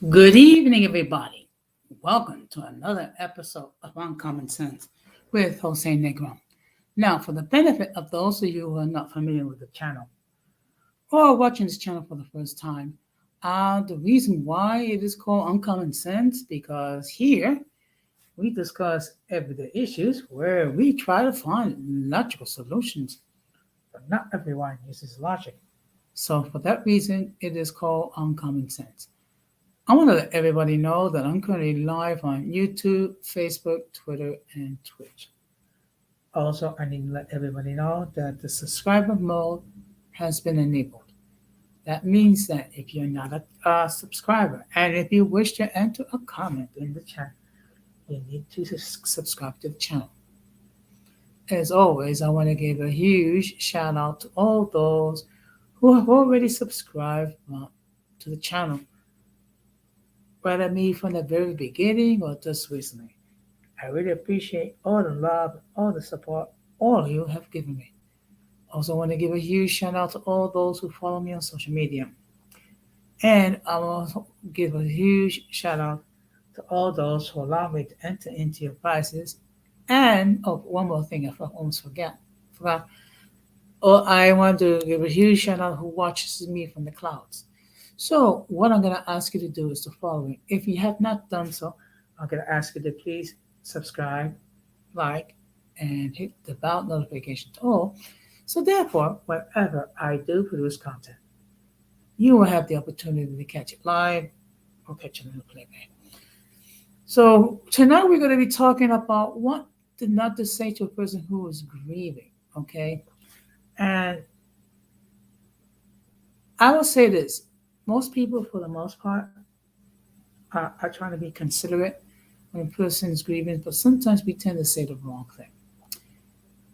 Good evening, everybody. Welcome to another episode of Uncommon Sense with Jose Negron. Now, for the benefit of those of you who are not familiar with the channel or watching this channel for the first time, the reason why it is called Uncommon Sense because here we discuss everyday issues where we try to find logical solutions, but not everyone uses logic. So, for that reason, it is called Uncommon Sense. I want to let everybody know that I'm currently live on YouTube, Facebook, Twitter, and Twitch. Also, I need to let everybody know that the subscriber mode has been enabled. That means that if you're not a subscriber and if you wish to enter a comment in the chat, you need to subscribe to the channel. As always, I want to give a huge shout out to all those who have already subscribed to the channel, whether me from the very beginning or just recently. I really appreciate all the love, all the support all of you have given me. Also want to give a huge shout out to all those who follow me on social media. And I will also give a huge shout out to all those who allow me to enter into your prices. And one more thing I almost forgot. Oh, I want to give a huge shout out who watches me from the clouds. So what I'm going to ask you to do is the following. If you have not done so, I'm going to ask you to please subscribe, like, and hit the bell notification to all. So therefore, whenever I do produce content, you will have the opportunity to catch it live or catch it in the playback. So tonight we're going to be talking about what not to say to a person who is grieving, okay? And I will say this. Most people, for the most part, are trying to be considerate when a person is grieving, but sometimes we tend to say the wrong thing.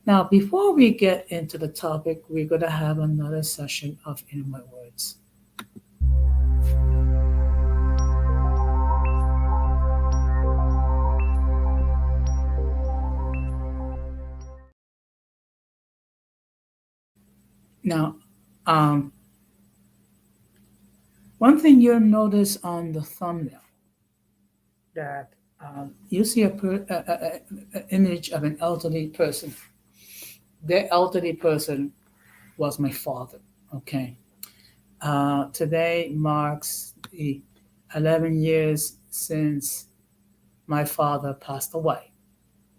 Now, before we get into the topic, we're going to have another session of In My Words. Now, one thing you'll notice on the thumbnail that you see a image of an elderly person. The elderly person was my father. Okay. Today marks the 11 years since my father passed away.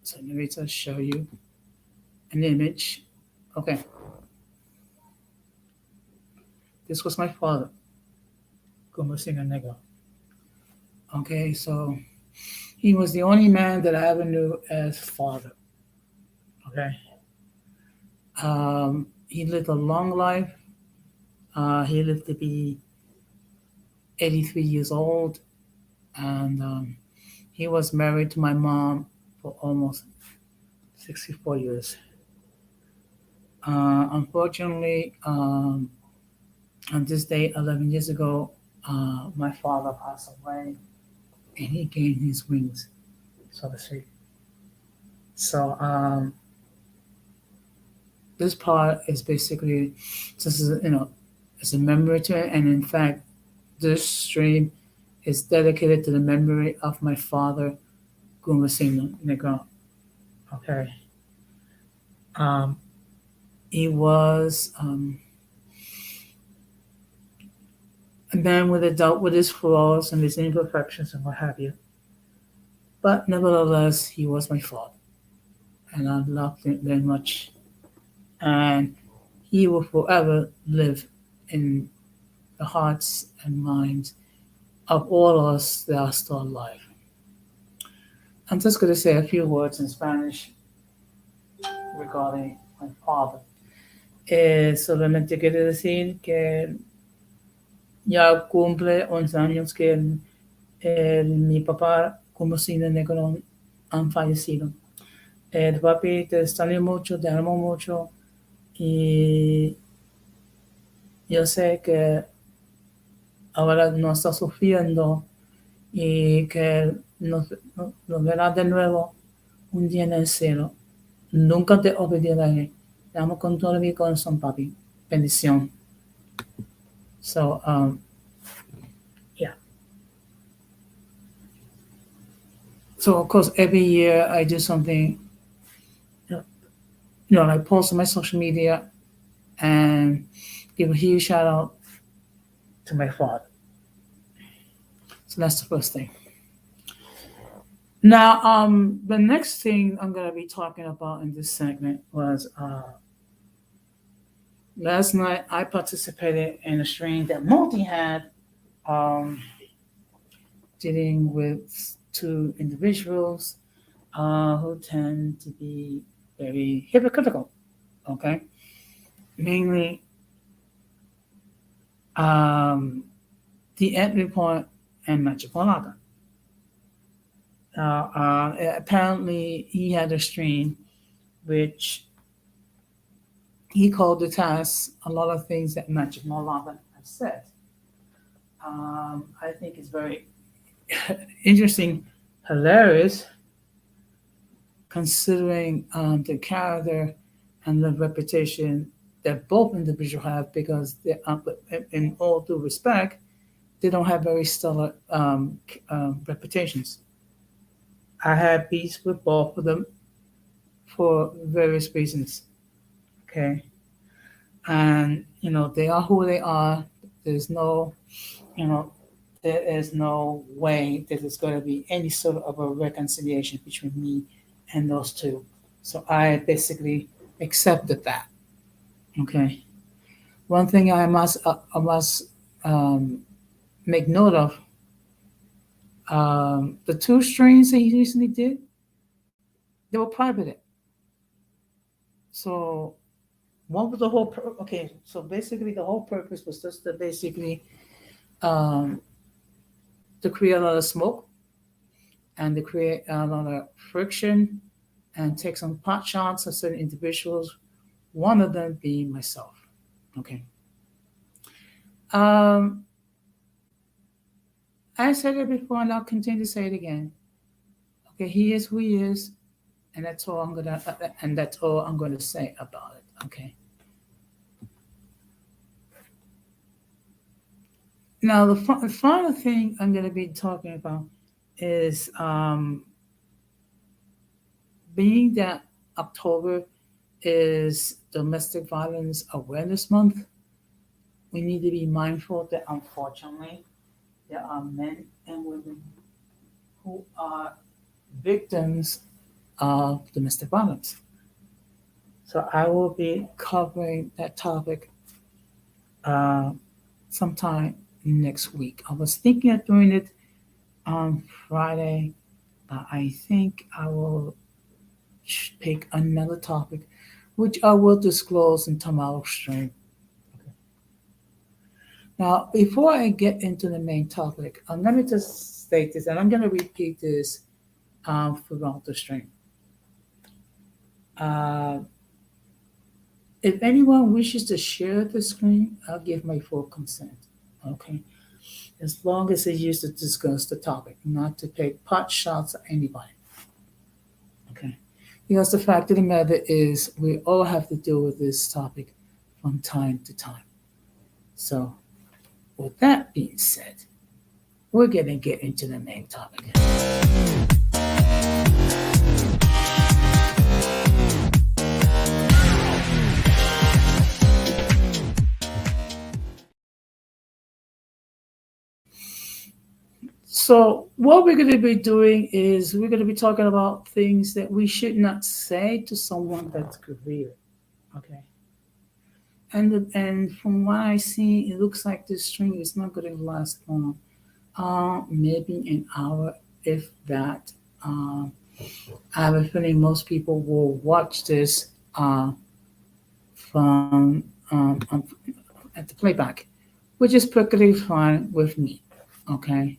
So let me just show you an image. Okay. This was my father, Gumasinga Nego. Okay, so he was the only man that I ever knew as father. Okay. He lived a long life. He lived to be 83 years old, and he was married to my mom for almost 64 years. Unfortunately, on this day, 11 years ago, my father passed away and he gained his wings, so to speak. So, this part is basically just, it's a memory to it. And in fact, this stream is dedicated to the memory of my father, Gumasino Negron. Okay. He was a man with a dealt with his flaws and his imperfections and what have you. But nevertheless, he was my father. And I loved him very much. And he will forever live in the hearts and minds of all of us that are still alive. I'm just going to say a few words in Spanish regarding my father. Solamente quiero decir que ya cumple 11 años que mi papá, como si Negro, han fallecido. Papi, te extraño mucho, te amo mucho y yo sé que ahora no está sufriendo y que nos verá de nuevo un día en el cielo. Nunca te olvidaré. Te amo con todo mi corazón, papi. Bendición. So, yeah. So of course, every year I do something, I post on my social media and give a huge shout out to my father. So that's the first thing. Now, the next thing I'm gonna be talking about in this segment was last night I participated in a stream that Multi had, um, dealing with two individuals who tend to be very hypocritical. Okay, mainly um, the entry point and Magic Malaga. Apparently, he had a stream which he called the task a lot of things that Magic Malaga has said. I think it's very interesting, hilarious, considering the character and the reputation that both individuals have, because they, in all due respect, they don't have very stellar reputations. I had peace with both of them for various reasons. Okay, and they are who they are. There's no, you know, there is no way that there's going to be any sort of a reconciliation between me and those two. So I basically accepted that. Okay. One thing I must um, make note of, the two streams that he recently did, they were private. So what was the whole? Okay, so basically the whole purpose was just to basically um, to create a lot of smoke and to create a lot of friction and take some pot shots at certain individuals. One of them being myself. Okay. Um, I said it before, and I'll continue to say it again. Okay, he is who he is, and that's all I'm gonna say about it. Okay. Now the final thing I'm gonna be talking about is being that October is Domestic Violence Awareness Month. We need to be mindful that unfortunately there are men and women who are victims of domestic violence. So I will be covering that topic uh, sometime next week. I was thinking of doing it on Friday, but I think I will pick another topic, which I will disclose in tomorrow's stream. Now, before I get into the main topic, let me just state this, and I'm going to repeat this throughout the stream. Uh, if anyone wishes to share the screen, I'll give my full consent. Okay, as long as it's used to discuss the topic, not to take pot shots at anybody. Okay, because the fact of the matter is, we all have to deal with this topic from time to time. So, with that being said, we're going to get into the main topic. So, what we're going to be doing is we're going to be talking about things that we should not say to someone that's grieving. Okay. And from what I see, it looks like this stream is not going to last long. Maybe an hour, if that. Uh, I have a feeling most people will watch this from at the playback, which is perfectly fine with me. Okay.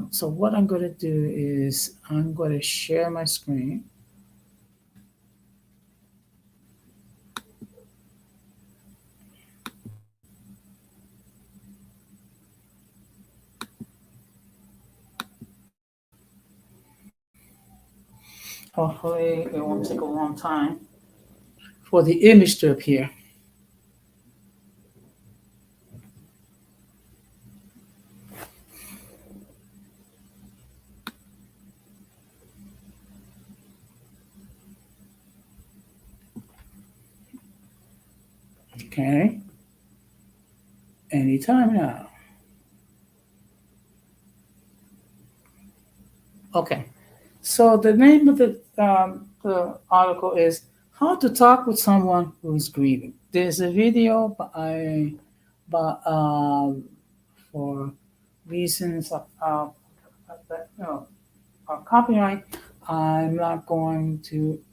So what I'm going to do is I'm going to share my screen. Hopefully, it won't take a long time for the image to appear. Okay. Anytime now. Okay. So the name of the article is "How to Talk with Someone Who's Grieving." There's a video, but for reasons of copyright, I'm not going to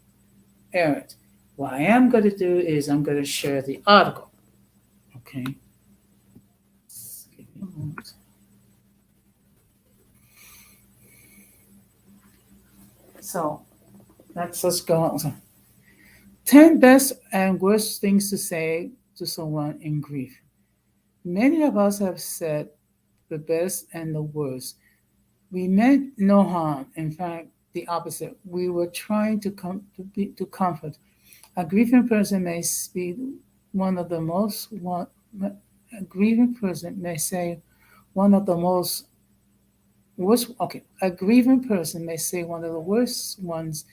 air it. What I am going to do is I'm going to share the article. Okay. Give me a moment. So let's go. 10 best and worst things to say to someone in grief. Many of us have said the best and the worst. We meant no harm. In fact, the opposite. We were trying to comfort. A grieving person may be one of the most one. A grieving person may say one of the most worst. Okay, a grieving person may say one of the worst ones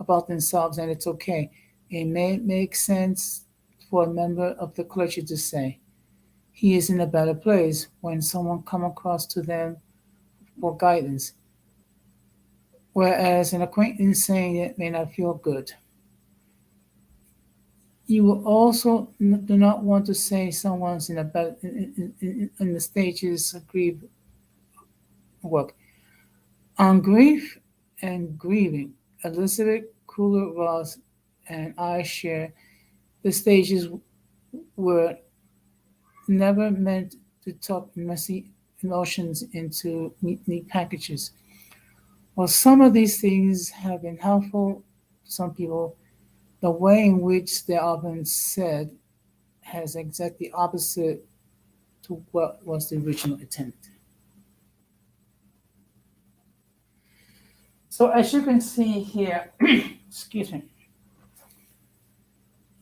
about themselves, and it's okay. It may make sense for a member of the clergy to say he is in a better place when someone come across to them for guidance, whereas an acquaintance saying it may not feel good. You will also do not want to say someone's in a better in the stages of grief work. On grief and grieving, Elizabeth Kubler-Ross and I share the stages were never meant to tuck messy emotions into neat packages. While some of these things have been helpful to some people, the way in which they're often said has exactly opposite to what was the original intent. So as you can see here, excuse me,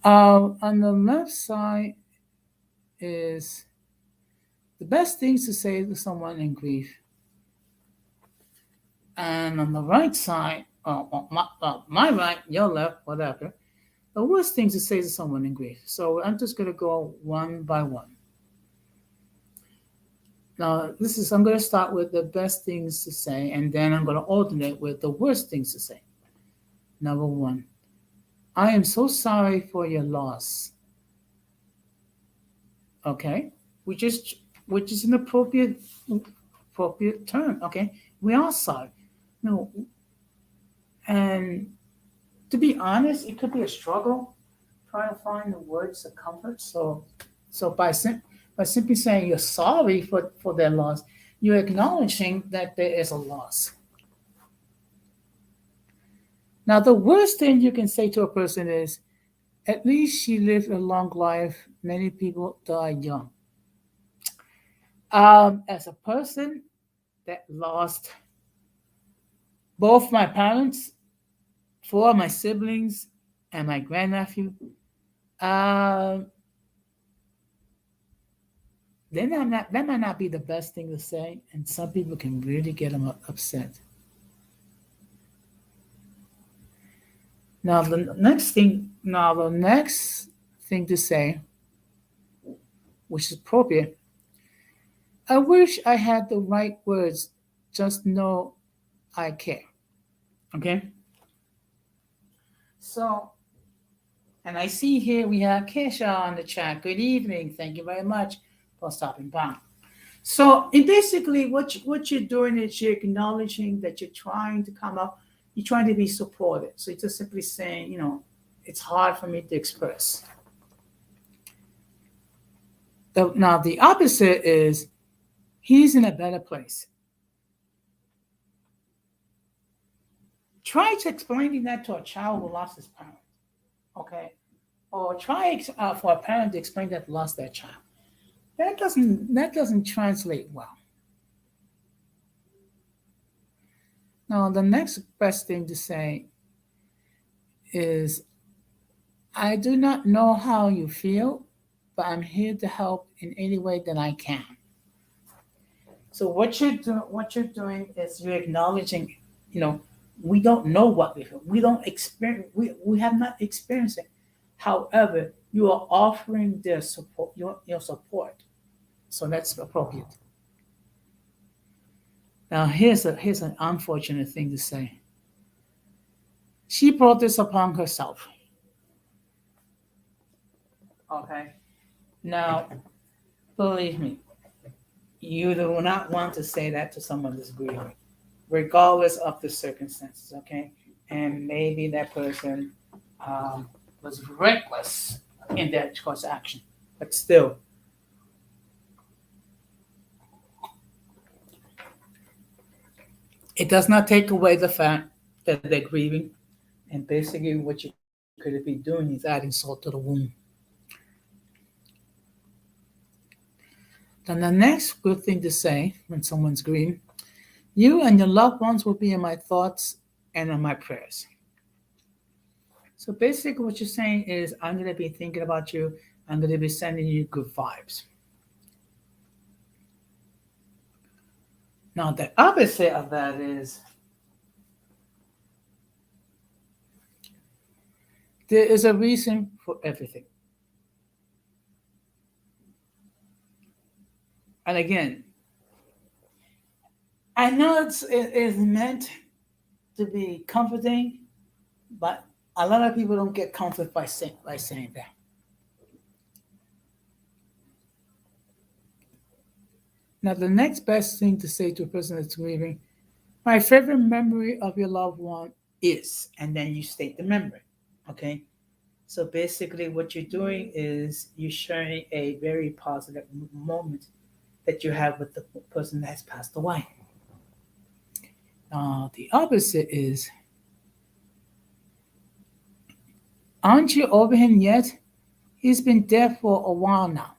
on the left side is the best things to say to someone in grief. And on the right side, my right, your left, whatever, the worst things to say to someone in grief. So I'm just going to go one by one. Now, I'm going to start with the best things to say, and then I'm going to alternate with the worst things to say. Number one, I am so sorry for your loss. Okay, which is which is an appropriate term. Okay, we are sorry. No, and to be honest, it could be a struggle trying to find the words of comfort. So by simply saying you're sorry for their loss, you're acknowledging that there is a loss. Now, the worst thing you can say to a person is, at least she lived a long life. Many people die young. As a person that lost both my parents, four of my siblings, and my grandnephew, um, that might not be the best thing to say, and some people can really get them upset. Now the next thing to say, which is appropriate, I wish I had the right words. Just know I care. Okay. So, and I see here we have Kesha on the chat. Good evening. Thank you very much for stopping by. So, basically, what you're doing is you're acknowledging that you're trying to come up, you're trying to be supported. So, you're just simply saying, it's hard for me to express. Now, the opposite is he's in a better place. Try to explaining that to a child who lost his parent, okay? Or try for a parent to explain that lost their child. That doesn't translate well. Now, the next best thing to say is, I do not know how you feel, but I'm here to help in any way that I can. So what you're doing is you're acknowledging, you know, we don't know what we feel. We don't experience. We have not experienced it. However, you are offering their support, your support. So that's appropriate. Now, here's an unfortunate thing to say. She brought this upon herself. Okay. Now, believe me, you do not want to say that to someone that's grieving, regardless of the circumstances. Okay. And maybe that person um, was reckless in their course of action, but still, it does not take away the fact that they're grieving. And basically, what you could be doing is adding salt to the wound. Then the next good thing to say when someone's grieving, you and your loved ones will be in my thoughts and in my prayers. So basically, what you're saying is, I'm going to be thinking about you. I'm going to be sending you good vibes. Now, the opposite of that is there is a reason for everything. And again, I know it is meant to be comforting, but a lot of people don't get comfort by saying that. Now, the next best thing to say to a person that's grieving, my favorite memory of your loved one is, and then you state the memory. Okay. So basically, what you're doing is you're sharing a very positive moment that you have with the person that has passed away. The opposite is, aren't you over him yet? He's been dead for a while now.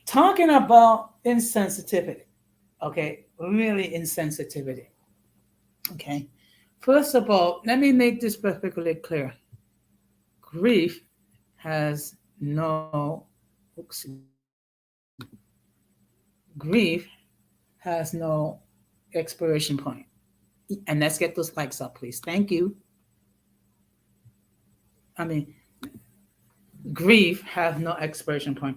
Talking about insensitivity, okay? Really insensitivity, okay? First of all, let me make this perfectly clear. Grief has no, grief has no expiration point. And let's get those likes up, please. Thank you. I mean, grief has no expiration point.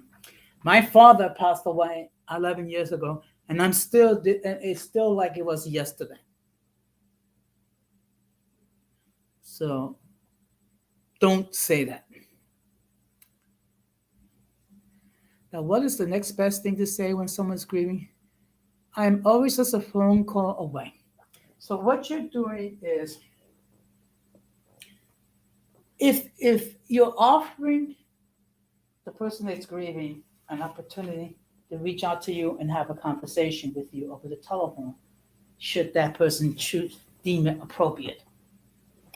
My father passed away 11 years ago, and it's still like it was yesterday. So don't say that. Now, what is the next best thing to say when someone's grieving? I'm always just a phone call away. So what you're doing is, if you're offering the person that's grieving an opportunity to reach out to you and have a conversation with you over the telephone, should that person choose deem it appropriate.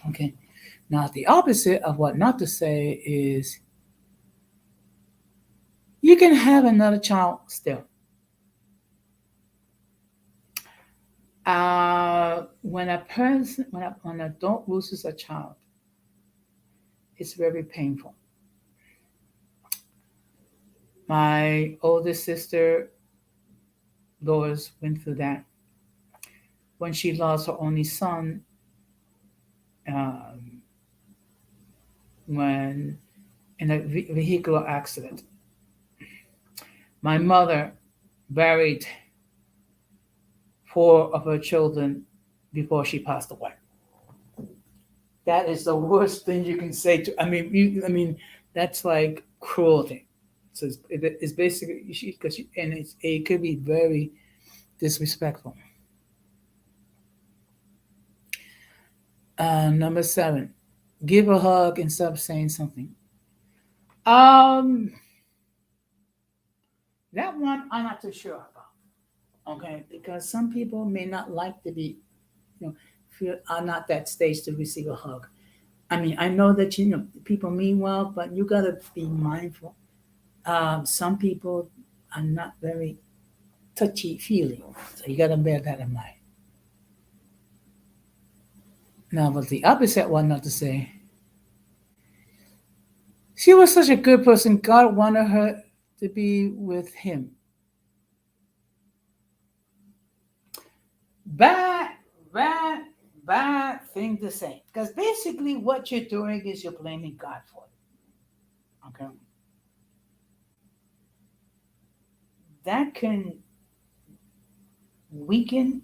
Okay. Now the opposite of what not to say is, you can have another child still. When an adult loses a child, it's very painful. My oldest sister, Lois, went through that when she lost her only son, um, when in a vehicular accident. My mother buried 4 of her children before she passed away. That is the worst thing you can say to. I mean, that's like cruelty. So it's basically it could be very disrespectful. Number 7, give a hug instead of saying something. Um, that one I'm not too sure about. Okay, because some people may not like to be, you know, feel are not that stage to receive a hug. I mean, I know that people mean well, but you gotta be mindful. Some people are not very touchy feely, so you gotta bear that in mind. Now, but the opposite one not to say, she was such a good person. God wanted her to be with Him. Bad, bad, bad thing to say. Because basically, what you're doing is you're blaming God for it. Okay. That can weaken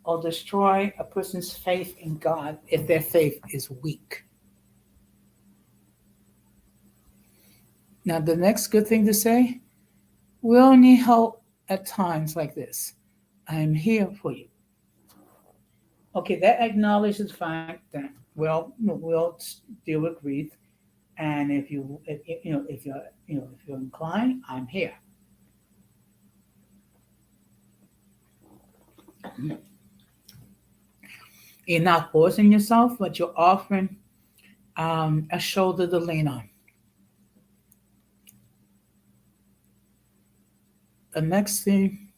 or destroy a person's faith in God if their faith is weak. Now, the next good thing to say, we all need help at times like this. I'm here for you. Okay, that acknowledges the fact that we'll deal with grief, and if you're inclined, I'm here. You're not forcing yourself, but you're offering a shoulder to lean on. The next thing,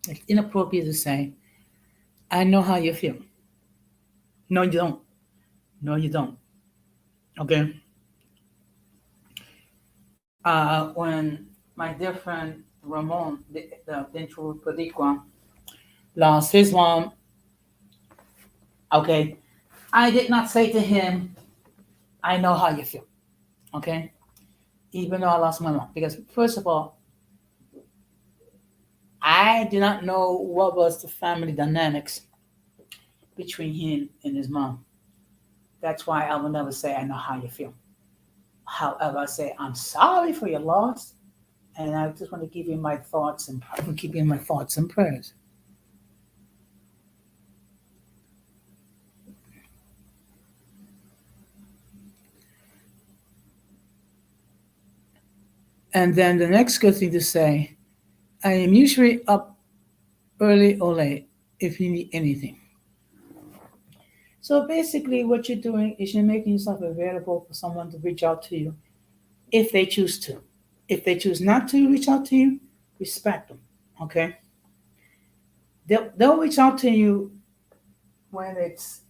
it's inappropriate to say, I know how you feel. No, you don't. No, you don't. Okay. When my dear friend Ramon, the Dentro Pedicua, lost his mom, okay, I did not say to him, I know how you feel. Okay. Even though I lost my mom. Because, first of all, I did not know what was the family dynamics between him and his mom. That's why I will never say I know how you feel. However, I say I'm sorry for your loss, and I just want to give you my thoughts and keep you in my thoughts and prayers. And then the next good thing to say, I am usually up early or late if you need anything. So basically, what you're doing is you're making yourself available for someone to reach out to you if they choose to. If they choose not to reach out to you, respect them. Okay? They'll reach out to you when it's,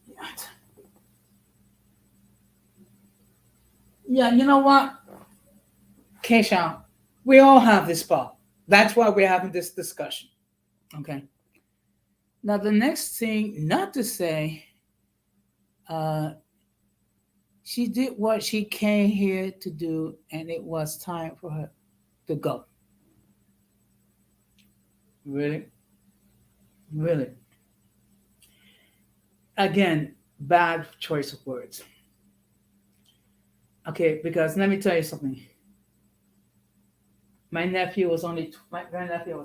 yeah, you know what, Keisha, we all have this part. That's why we're having this discussion. Okay? Now, the next thing not to say, uh, she did what she came here to do, and it was time for her to go. Really? Really? Again, bad choice of words. Okay, because let me tell you something. My grandnephew was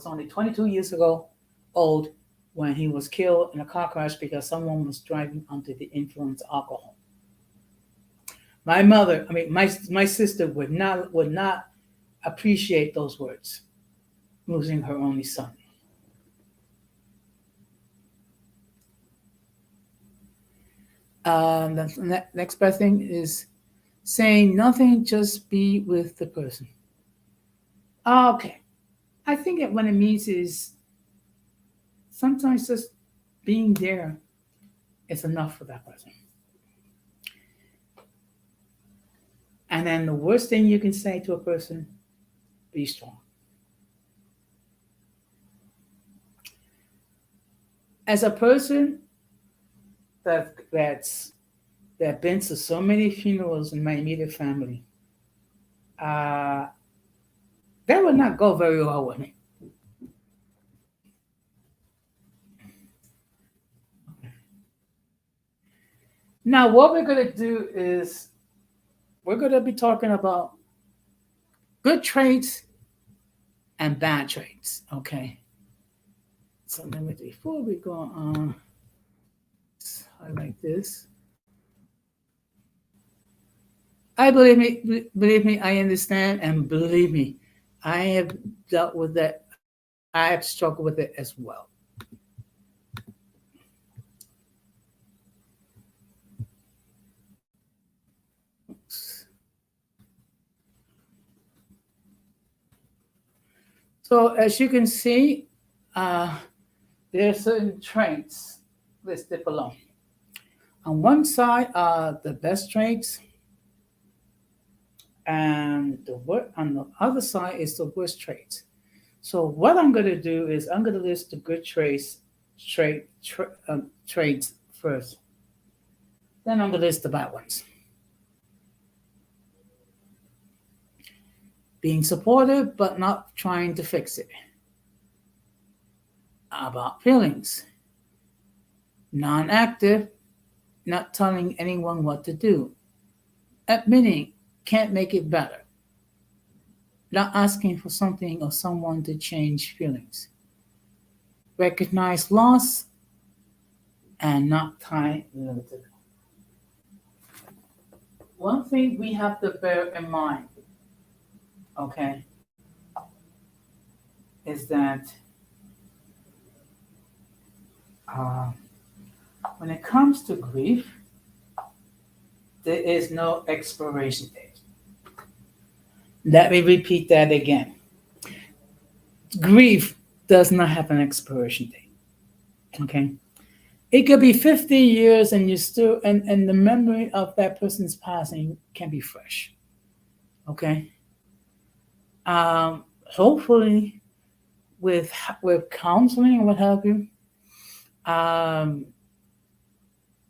only 22 years ago old when he was killed in a car crash because someone was driving under the influence of alcohol. My sister would not appreciate those words, losing her only son. The next best thing is saying nothing, just be with the person. Okay. I think what it means is sometimes just being there is enough for that person. And then the worst thing you can say to a person, be strong. As a person that been to so many funerals in my immediate family, uh, that would not go very well with me. Now, what we're going to do is we're going to be talking about good traits and bad traits. Okay. So let me, before we go on, highlight this. Believe me, I understand, and believe me, I have dealt with that. I have struggled with it as well. So as you can see, uh, there are certain traits listed below. On one side are the best traits, and on the other side is the worst traits. So what I'm going to do is I'm going to list the good traits first. Then I'm going to list the bad ones. Being supportive but not trying to fix it. About feelings. Non-active, not telling anyone what to do. Admitting can't make it better. Not asking for something or someone to change feelings. Recognize loss and not time limited. One thing we have to bear in mind, okay, is that when it comes to grief, there is no expiration date. Let me repeat that again. Grief does not have an expiration date. Okay? It could be 50 years and you still and the memory of that person's passing can be fresh. Okay? Hopefully with counseling or what have you,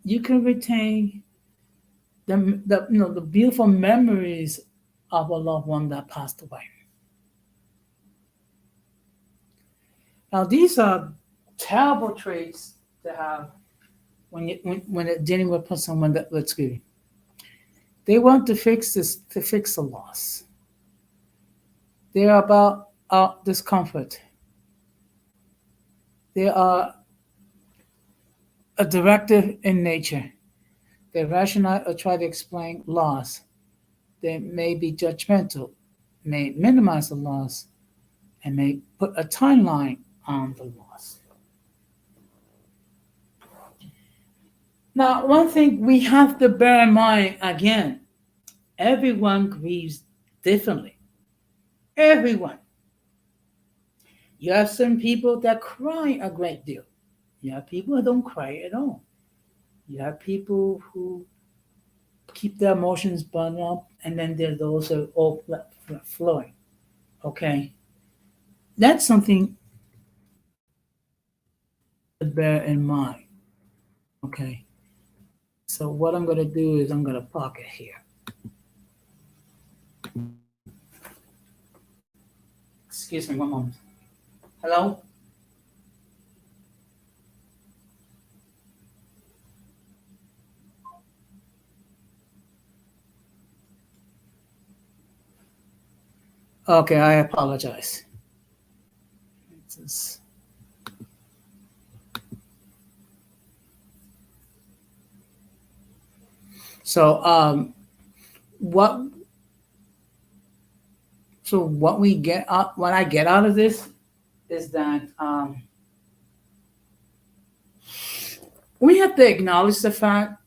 you can retain the beautiful memories of a loved one that passed away. Now, these are terrible traits to have when they're dealing with someone that's grieving. They want to fix the loss. They are about discomfort. They are a directive in nature. They rationalize or try to explain loss. They may be judgmental, may minimize the loss, and may put a timeline on the loss. Now, one thing we have to bear in mind again, everyone grieves differently. Everyone. You have some people that cry a great deal. You have people who don't cry at all. You have people who keep their emotions bottled up, and then there's those who are all flowing. Okay? That's something to bear in mind. Okay? So what I'm going to do is I'm going to park it here. Excuse me one moment. Hello? Okay, I apologize. So what what we get out what I get out of this is that we have to acknowledge the fact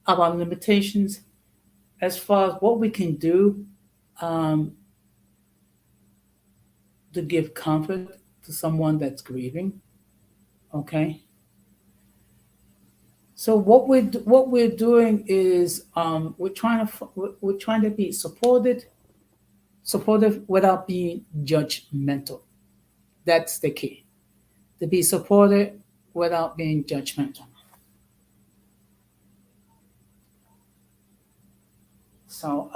of our limitations as far as what we can do um, to give comfort to someone that's grieving. Okay, so what we're doing is we're trying to be supportive without being judgmental. That's the key. To be supportive without being judgmental. So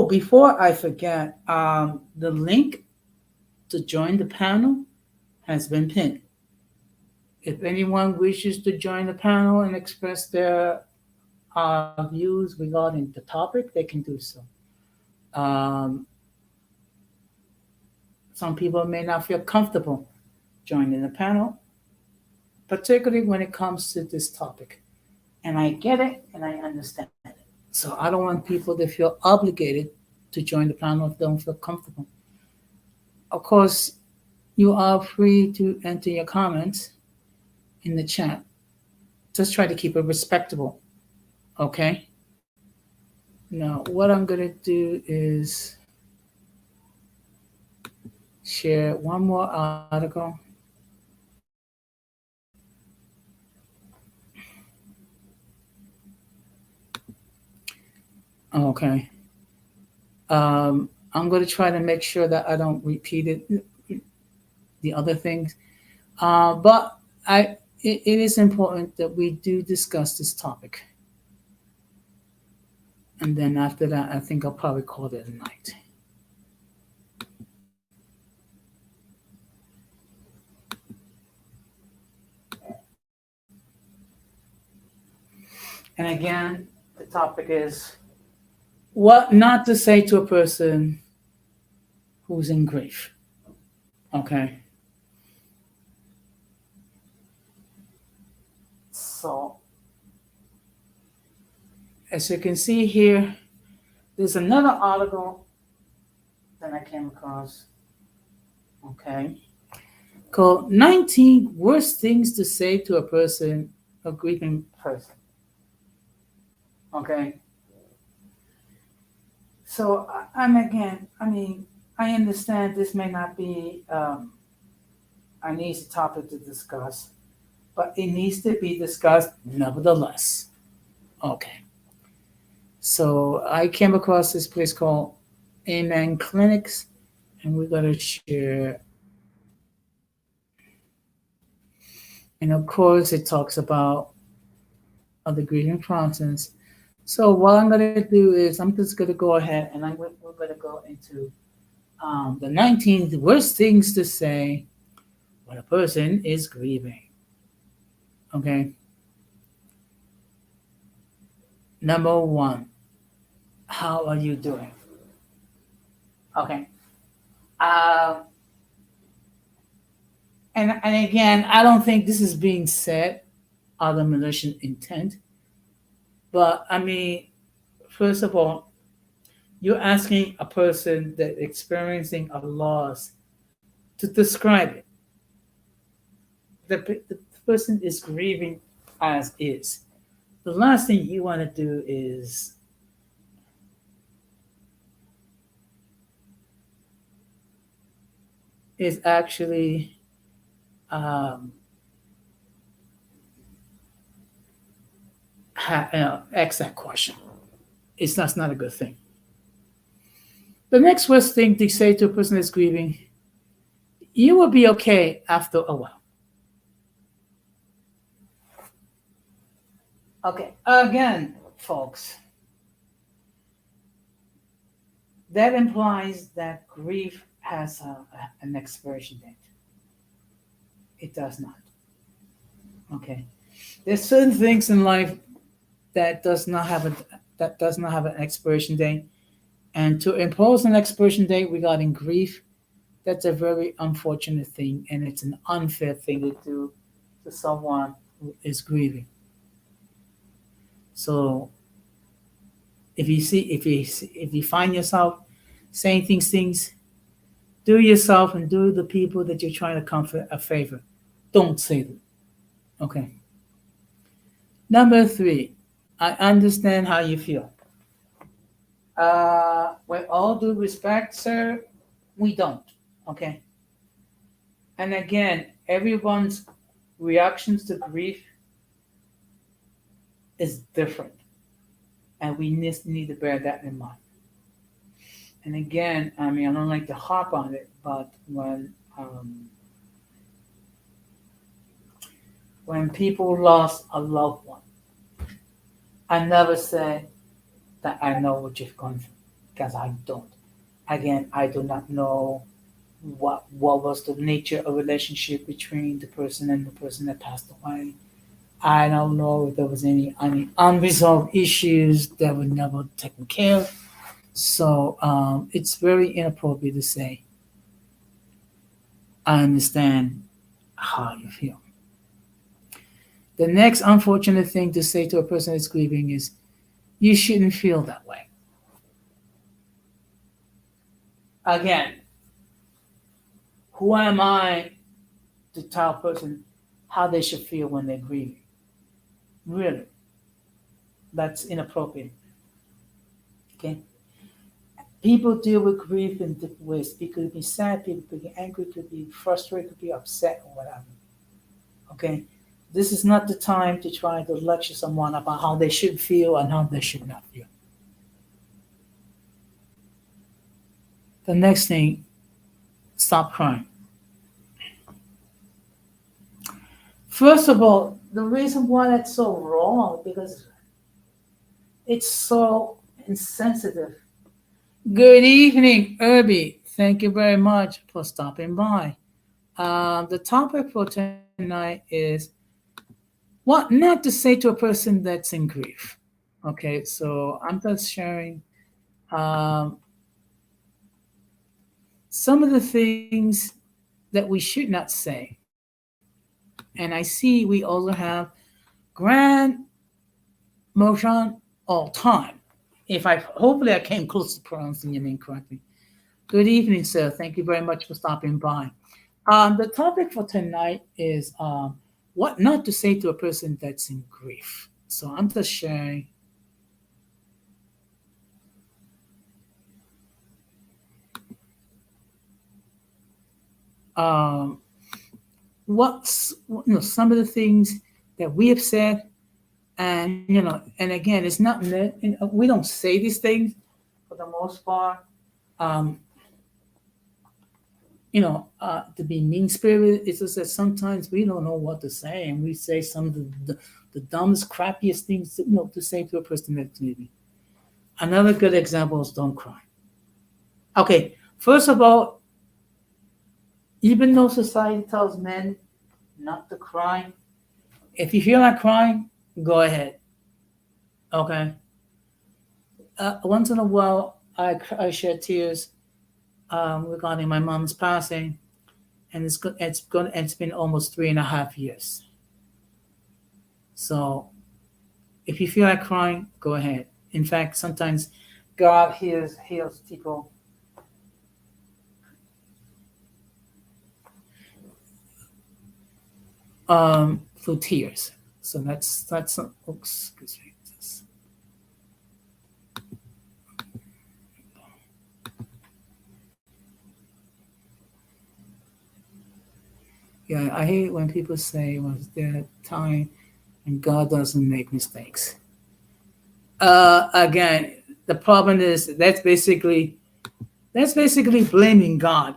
before I forget, the link to join the panel has been pinned. If anyone wishes to join the panel and express their views regarding the topic, they can do so. Um, some people may not feel comfortable joining the panel, particularly when it comes to this topic. And I get it and I understand it. So I don't want people to feel obligated to join the panel if they don't feel comfortable. Of course, you are free to enter your comments in the chat. Just try to keep it respectable. Okay? Now, what I'm going to do is share one more article. Okay. I'm going to try to make sure that I don't repeat it, the other things. But it is important that we do discuss this topic, and then after that, I think I'll probably call it a night. And again, the topic is what not to say to a person who's in grief. Okay. So, as you can see here, there's another article that I came across, okay, called 19 Worst Things to Say to a Person, a Grieving Person. Okay. So, I'm again, I understand this may not be an easy topic to discuss, but it needs to be discussed nevertheless. Okay. So I came across this place called Amen Clinics, and we're gonna share. And of course, it talks about the grieving process. So what I'm gonna do is I'm just gonna go ahead and we're gonna go into the 19 worst things to say when a person is grieving. Okay. Number one, how are you doing? Okay. Uh, and again, I don't think this is being said out of malicious intent, but first of all, you're asking a person that experiencing a loss to describe it. The person is grieving as is. The last thing you want to do is actually um, ask that question. That's not a good thing. The next worst thing to say to a person that's grieving, you will be okay after a while. Okay, again, folks, that implies that grief has an expiration date. It does not. Okay, there's certain things in life that does not have a that does not have an expiration date, and to impose an expiration date regarding grief, that's a very unfortunate thing, and it's an unfair thing to do to someone who is grieving. So if you find yourself saying things, do yourself and do the people that you're trying to comfort a favor. Don't say them. Okay. Number three, I understand how you feel. With all due respect, sir, we don't. Okay. And again, everyone's reactions to grief is different, and we need to bear that in mind. And again, I don't like to harp on it, but when people lost a loved one, I never say that I know what you've gone through because I don't. Again, I do not know what was the nature of relationship between the person and the person that passed away. I don't know if there was any unresolved issues that were never taken care of. So it's very inappropriate to say, I understand how you feel. The next unfortunate thing to say to a person that's grieving is, you shouldn't feel that way. Again, who am I to tell a person how they should feel when they're grieving? Really, that's inappropriate. Okay? People deal with grief in different ways. People could be sad, people could be angry, could be frustrated, could be upset, or whatever. Okay? This is not the time to try to lecture someone about how they should feel and how they should not feel. The next thing, stop crying. First of all, the reason why that's so wrong because it's so insensitive. Good evening, Irby. Thank you very much for stopping by. The topic for tonight is what not to say to a person that's in grief. Okay, so I'm just sharing um, some of the things that we should not say. And I see we also have Grand Mojan all time. If I hopefully I came close to pronouncing your name correctly. Good evening, sir. Thank you very much for stopping by. The topic for tonight is what not to say to a person that's in grief. So I'm just sharing um, some of the things that we have said, and and again, it's not we don't say these things for the most part. Um, to be mean spirited. It's just that sometimes we don't know what to say, and we say some of the dumbest, crappiest things to say to a person that's maybe. Another good example is don't cry. Okay, first of all, even though society tells men not to cry, if you feel like crying, go ahead. Okay. Once in a while, I shed tears regarding my mom's passing, and it's been almost 3.5 years. So if you feel like crying, go ahead. In fact, sometimes God heals people through tears. So that's oops, excuse me. Yeah, I hate when people say was there a time and God doesn't make mistakes. Again, the problem is that's basically blaming God.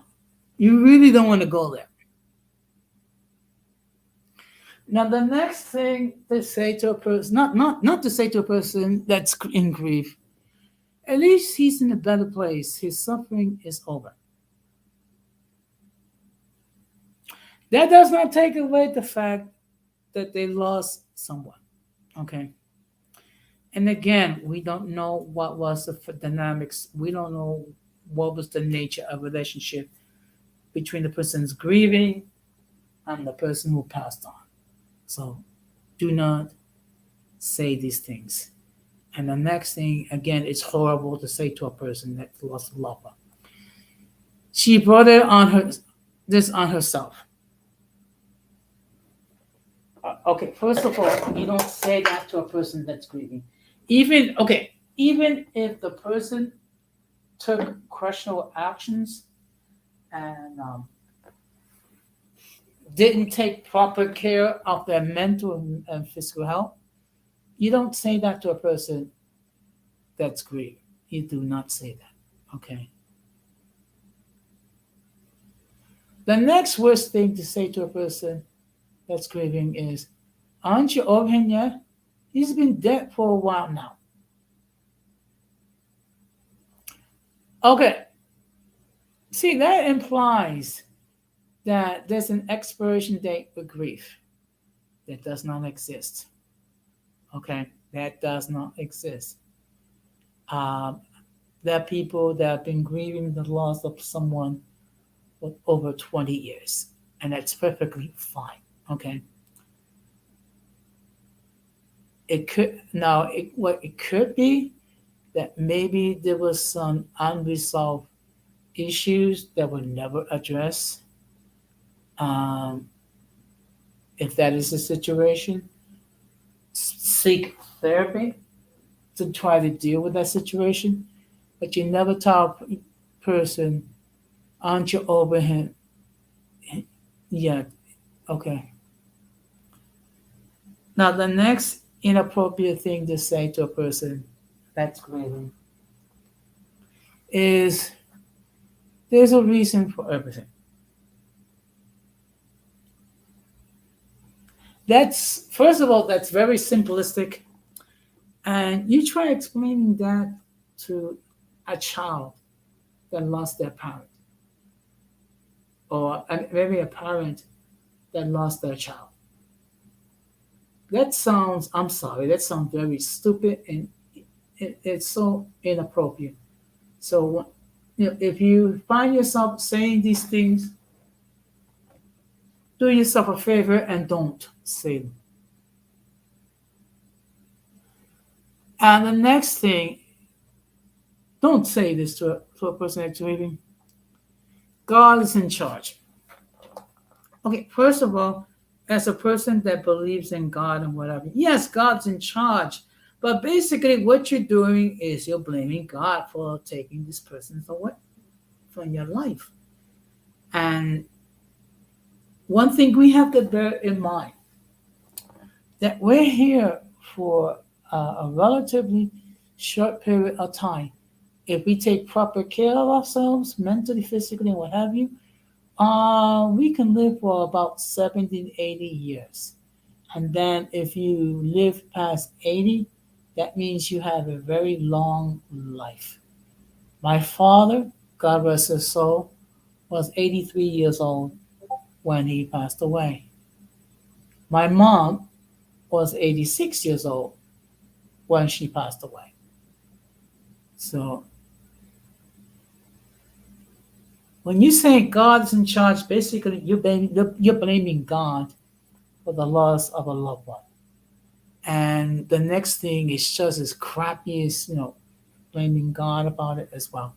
You really don't want to go there. Now, the next thing to say to a person, not to say to a person that's in grief, at least he's in a better place. His suffering is over. That does not take away the fact that they lost someone. Okay. And again, we don't know what was the dynamics. We don't know what was the nature of relationship between the person's grieving and the person who passed on. So do not say these things. And the next thing, again, it's horrible to say to a person that lost a loved one. She brought it on her this on herself. Okay, first of all, you don't say that to a person that's grieving. Even if the person took questionable actions and didn't take proper care of their mental and physical health, you don't say that to a person that's grieving. You do not say that. Okay. The next worst thing to say to a person that's grieving is, aren't you over him yet? He's been dead for a while now. Okay. See, that implies that there's an expiration date for grief that does not exist. Okay. That does not exist. Um, there are people that have been grieving the loss of someone for over 20 years, and that's perfectly fine. Okay. What it could be that maybe there was some unresolved issues that were never addressed. Um, if that is the situation, seek therapy to try to deal with that situation. But you never tell a person, aren't you over him yet? Okay. Now, the next inappropriate thing to say to a person that's grieving is there's a reason for everything. That's first of all, that's very simplistic, and you try explaining that to a child that lost their parent, or maybe a parent that lost their child. That sounds, I'm sorry, that sounds very stupid, and it's so inappropriate. So, if you find yourself saying these things, do yourself a favor and don't say them. And the next thing, don't say this to a person that's grieving. God is in charge. Okay, first of all, as a person that believes in God and whatever, yes, God's in charge. But basically, what you're doing is you're blaming God for taking this person away from your life. And one thing we have to bear in mind that we're here for a relatively short period of time. If we take proper care of ourselves, mentally, physically, and what have you, we can live for about 70, 80 years. And then if you live past 80, that means you have a very long life. My father, God rest his soul, was 83 years old when he passed away. My mom was 86 years old when she passed away. So when you say God's in charge, basically you're blaming God for the loss of a loved one. And the next thing is just as crappy as, blaming God about it as well.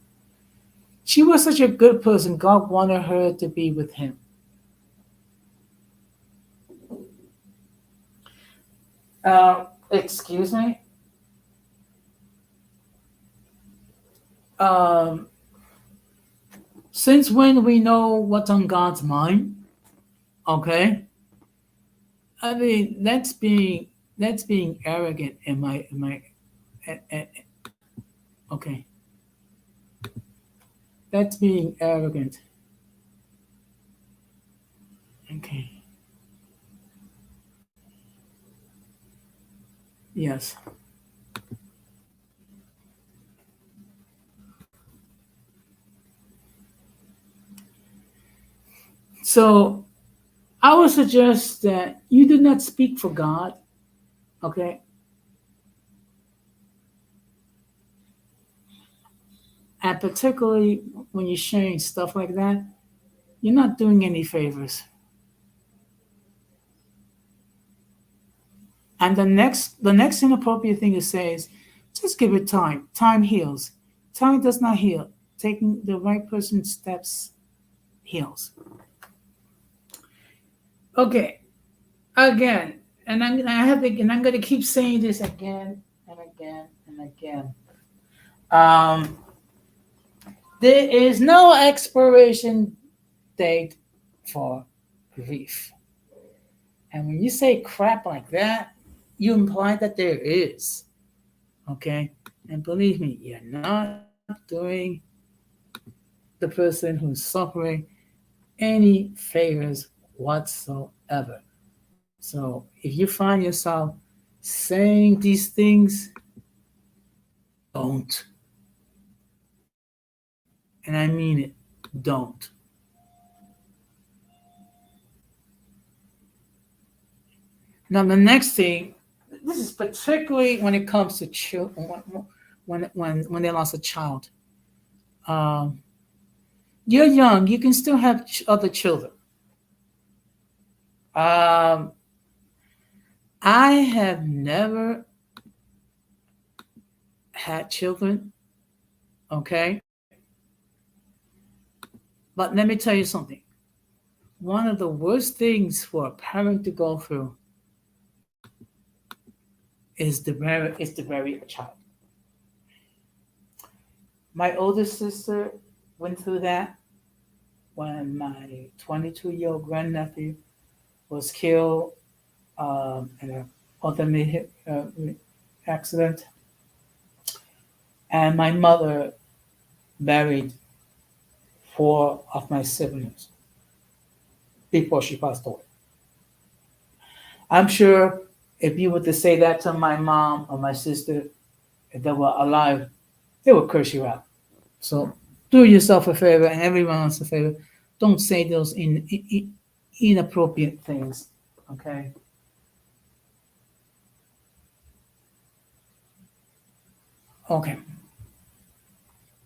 She was such a good person. God wanted her to be with him. Excuse me. Um, since when we know what's on God's mind? Okay. I mean, that's being arrogant in my. Okay, that's being arrogant. Okay. Yes. So I would suggest that you do not speak for God. Okay, and particularly when you're sharing stuff like that, you're not doing any favors. And the next inappropriate thing to say is just give it time. Time heals. Time does not heal. Taking the right person's steps heals. Okay, again, and I'm gonna keep saying this again and again and again. Um, there is no expiration date for grief. And when you say crap like that, you imply that there is. Okay? And believe me, you're not doing the person who's suffering any favors whatsoever. So if you find yourself saying these things, don't. And I mean it, don't. Now, the next thing, this is particularly when it comes to children, when they lost a child. Um, you're young, you can still have other children. Um, I have never had children, okay? But let me tell you something. One of the worst things for a parent to go through is to bury a child. My oldest sister went through that when my 22-year-old grandnephew was killed in an automobile accident, and my mother buried four of my siblings before she passed away. I'm sure if you were to say that to my mom or my sister, if they were alive, they would curse you out. So do yourself a favor and everyone else a favor. Don't say those inappropriate things. Okay. Okay.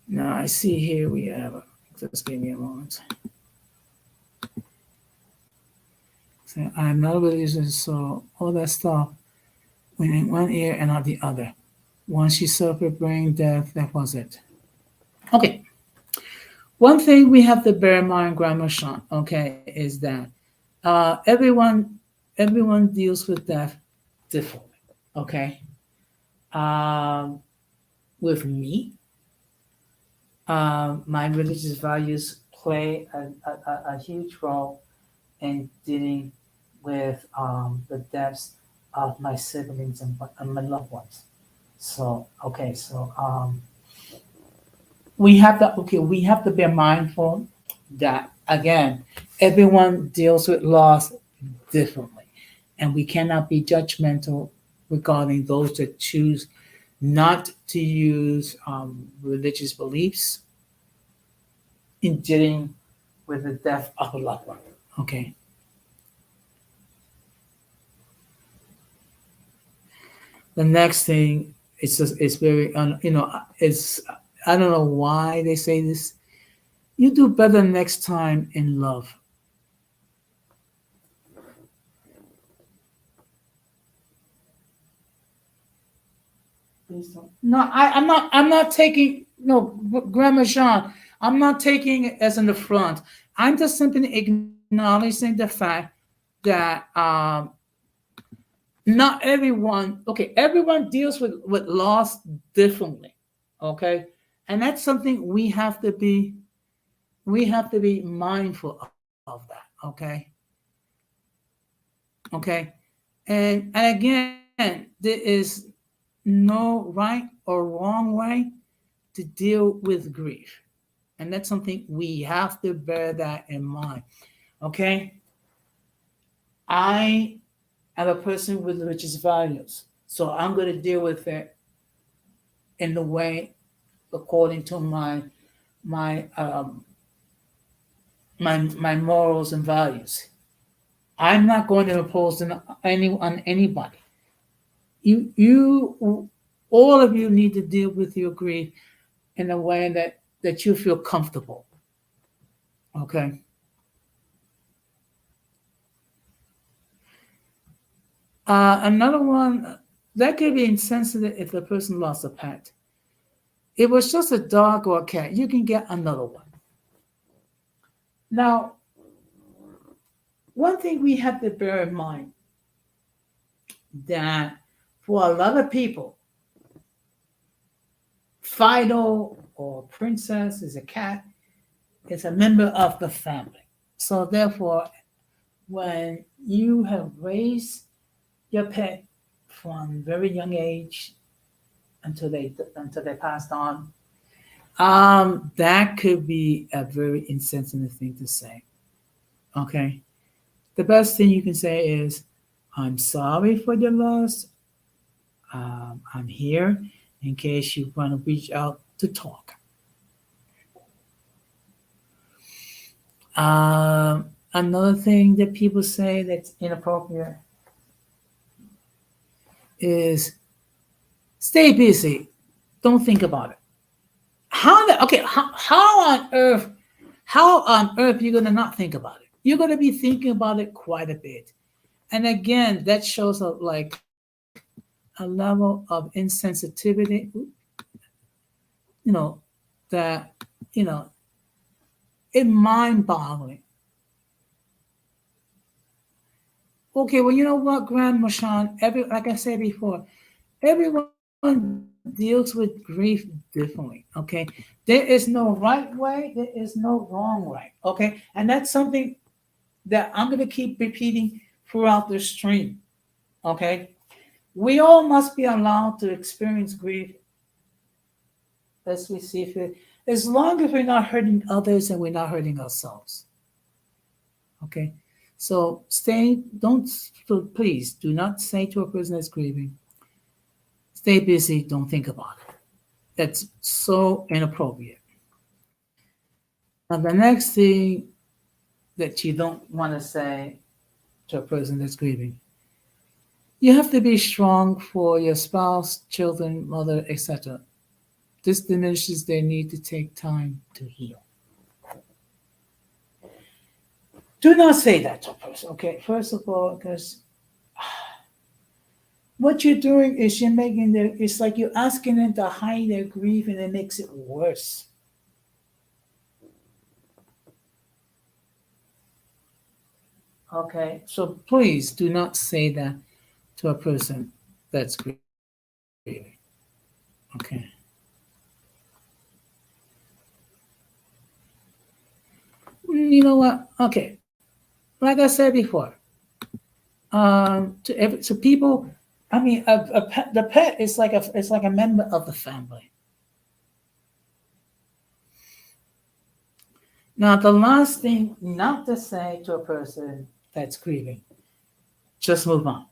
Now I see here we have. Just give me a moment. So I'm not religious, so all that stuff went in one ear and out the other. Once she suffered brain death, that was it. Okay. One thing we have to bear in mind, Grandma Sean, okay, is that everyone deals with death differently. Okay. Um, with me, my religious values play a huge role in dealing with the deaths of my siblings and my loved ones. So okay, so we have to be mindful that again, everyone deals with loss differently, and we cannot be judgmental regarding those that choose not to use religious beliefs in dealing with the death of a loved one. Okay. The next thing it's very it's I don't know why they say this. You do better next time in love. Please don't. No, I'm not taking no Grandma Jean. I'm not taking it as an affront. I'm just simply acknowledging the fact that not everyone. Okay, everyone deals with loss differently. Okay, and that's something we have to be mindful of that. Okay, okay, and again, there is no right or wrong way to deal with grief. And that's something we have to bear that in mind. Okay? I am a person with religious values. So I'm going to deal with it in the way according to my morals and values. I'm not going to impose on anybody. You all of you need to deal with your grief in a way that you feel comfortable. Okay. Another one that could be insensitive if the person lost a pet. It was just a dog or a cat. You can get another one. Now, one thing we have to bear in mind that for a lot of people, Fido or Princess is a cat, is a member of the family. So therefore, when you have raised your pet from very young age until they passed on, that could be a very insensitive thing to say. Okay, the best thing you can say is, "I'm sorry for your loss. I'm here in case you want to reach out to talk." Another thing that people say that's inappropriate is, "Stay busy. Don't think about it." Okay, how on earth you gonna not think about it? You're gonna be thinking about it quite a bit. And again, that shows up like a level of insensitivity, you know, that you know, it mind-boggling. Okay, well, you know what, Grandma Sean, like I said before, everyone deals with grief differently. Okay, there is no right way, there is no wrong way. Okay, and that's something that I'm gonna keep repeating throughout the stream. Okay, we all must be allowed to experience grief as we see fit, as long as we're not hurting others and we're not hurting ourselves. Okay, So stay, don't, so please do not say to a person that's grieving, stay busy, don't think about it. That's so inappropriate. Now, the next thing that you don't want to say to a person that's grieving, you have to be strong for your spouse, children, mother, etc. This diminishes their need to take time to heal. Do not say that to a person, okay? First of all, because what you're doing is you're making their, it's like you're asking them to hide their grief and it makes it worse. Okay, so please do not say that to a person that's grieving. Okay. You know what? Okay. Like I said before, to people, I mean, the pet is like a member of the family. Now, the last thing not to say to a person that's grieving, just move on.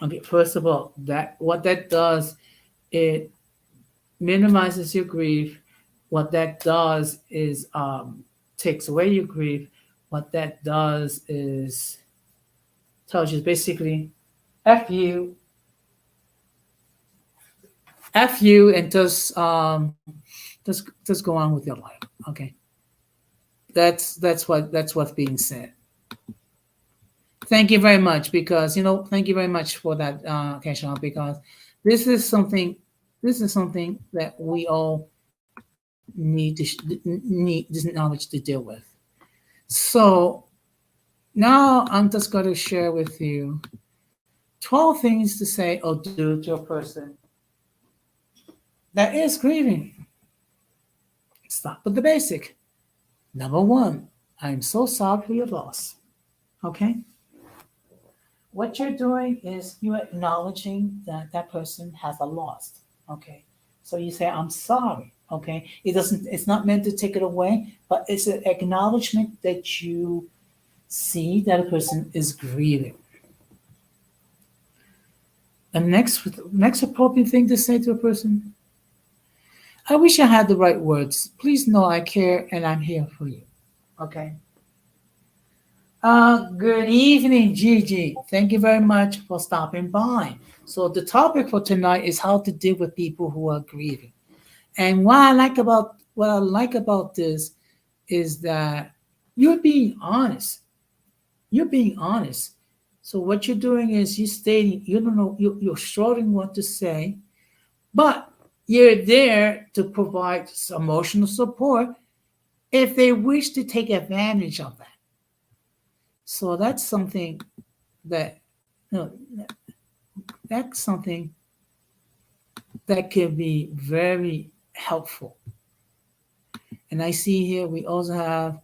Okay, first of all, that what that does, it minimizes your grief. What that does is takes away your grief. What that does is tells you basically, f you, f you, and just go on with your life. Okay, that's what's being said. Thank you very much because thank you very much for that, Keshaw, because this is something this is something that we all need this knowledge to deal with. So now I'm just going to share with you 12 things to say or do to a person that is grieving. Start with the basic. Number one, I'm so sorry for your loss. Okay? What you're doing is you're acknowledging that that person has a loss. Okay? So you say, I'm sorry. Okay? It's not meant to take it away, but it's an acknowledgement that you see that a person is grieving. The next appropriate thing to say to a person, I wish I had the right words. Please know I care and I'm here for you. Okay. Good evening, Gigi. Thank you very much for stopping by. So the topic for tonight is how to deal with people who are grieving. And what I like about this is that you're being honest. You're being honest. So what you're doing is you're stating you don't know you're struggling what to say, but you're there to provide some emotional support if they wish to take advantage of that. So that's something that you know, that's something that can be very helpful. And I see here we also have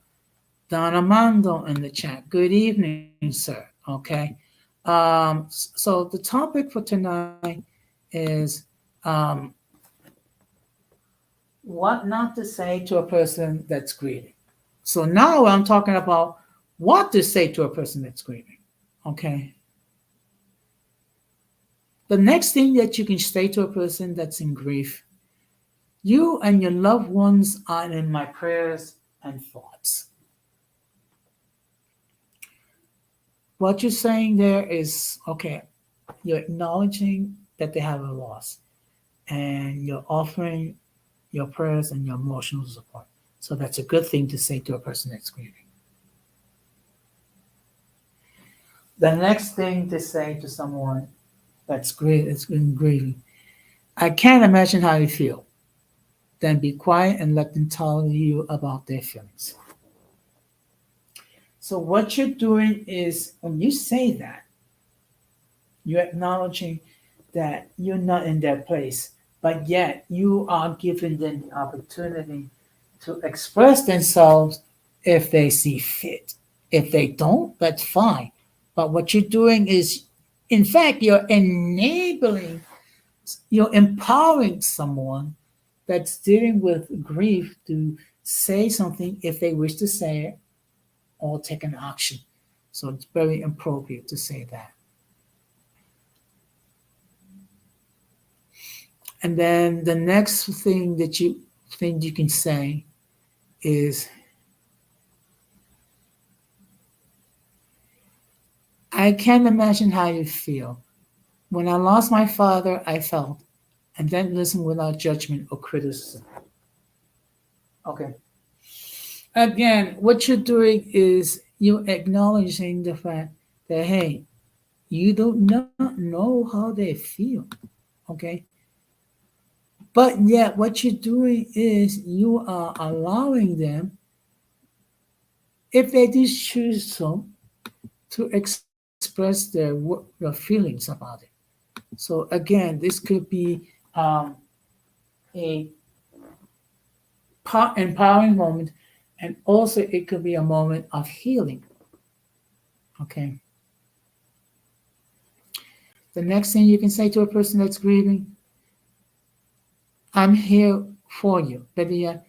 Don Armando in the chat. Good evening, sir. Okay. So the topic for tonight is what not to say to a person that's grieving. So now I'm talking about what to say to a person that's grieving. Okay. The next thing that you can say to a person that's in grief, you and your loved ones are in my prayers and thoughts. What you're saying there is okay, you're acknowledging that they have a loss and you're offering your prayers and your emotional support. So that's a good thing to say to a person that's grieving. The next thing to say to someone that's been grieving, I can't imagine how you feel. Then be quiet and let them tell you about their feelings. So what you're doing is when you say that, you're acknowledging that you're not in their place, but yet you are giving them the opportunity to express themselves if they see fit. If they don't, that's fine. But what you're doing is, in fact, you're empowering someone that's dealing with grief to say something if they wish to say it, or taken action. So it's very appropriate to say that. And then the next thing you can say is, I can't imagine how you feel. When I lost my father, I felt, and then listen without judgment or criticism. Okay. Again, what you're doing is you're acknowledging the fact that, hey, you do not know how they feel. Okay. But yet, what you're doing is you are allowing them, if they do choose so, to express their feelings about it. So again, this could be a empowering moment, and also it could be a moment of healing. Okay. The next thing you can say to a person that's grieving, I'm here for you. Better yet,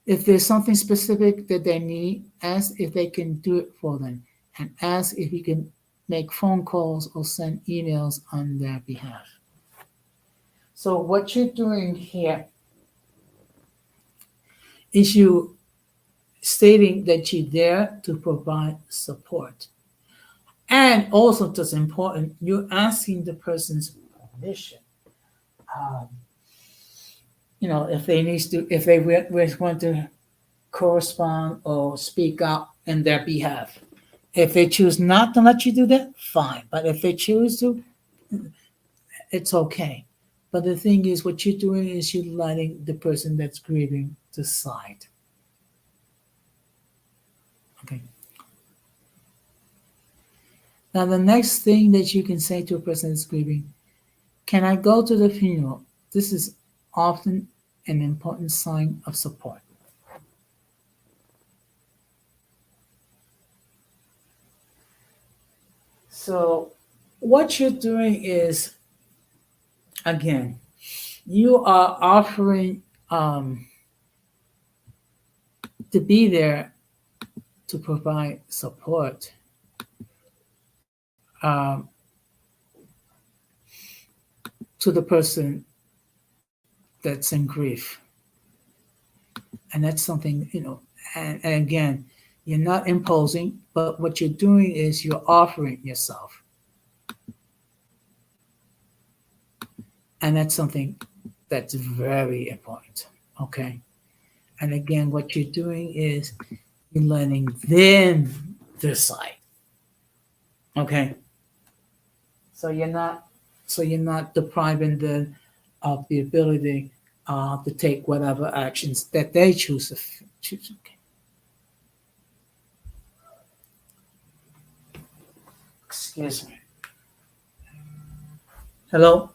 if there's something specific that they need, ask if they can do it for them, and ask if you can make phone calls or send emails on their behalf. So what you're doing here is you stating that you're there to provide support. And also, just important, you're asking the person's permission. Um, if they need to, if they want to correspond or speak out in their behalf. If they choose not to let you do that, fine. But if they choose to, it's okay. But the thing is, what you're doing is you're letting the person that's grieving decide. Okay. Now, the next thing that you can say to a person that's grieving, can I go to the funeral? This is often an important sign of support. So, what you're doing is, again, you are offering to be there to provide support. um, to the person that's in grief. And that's something, and again, you're not imposing, but what you're doing is you're offering yourself. And that's something that's very important. Okay. And again, what you're doing is you're letting them decide. Okay. So you're not depriving them of the ability to take whatever actions that they choose to choose. Okay. Excuse me. Hello.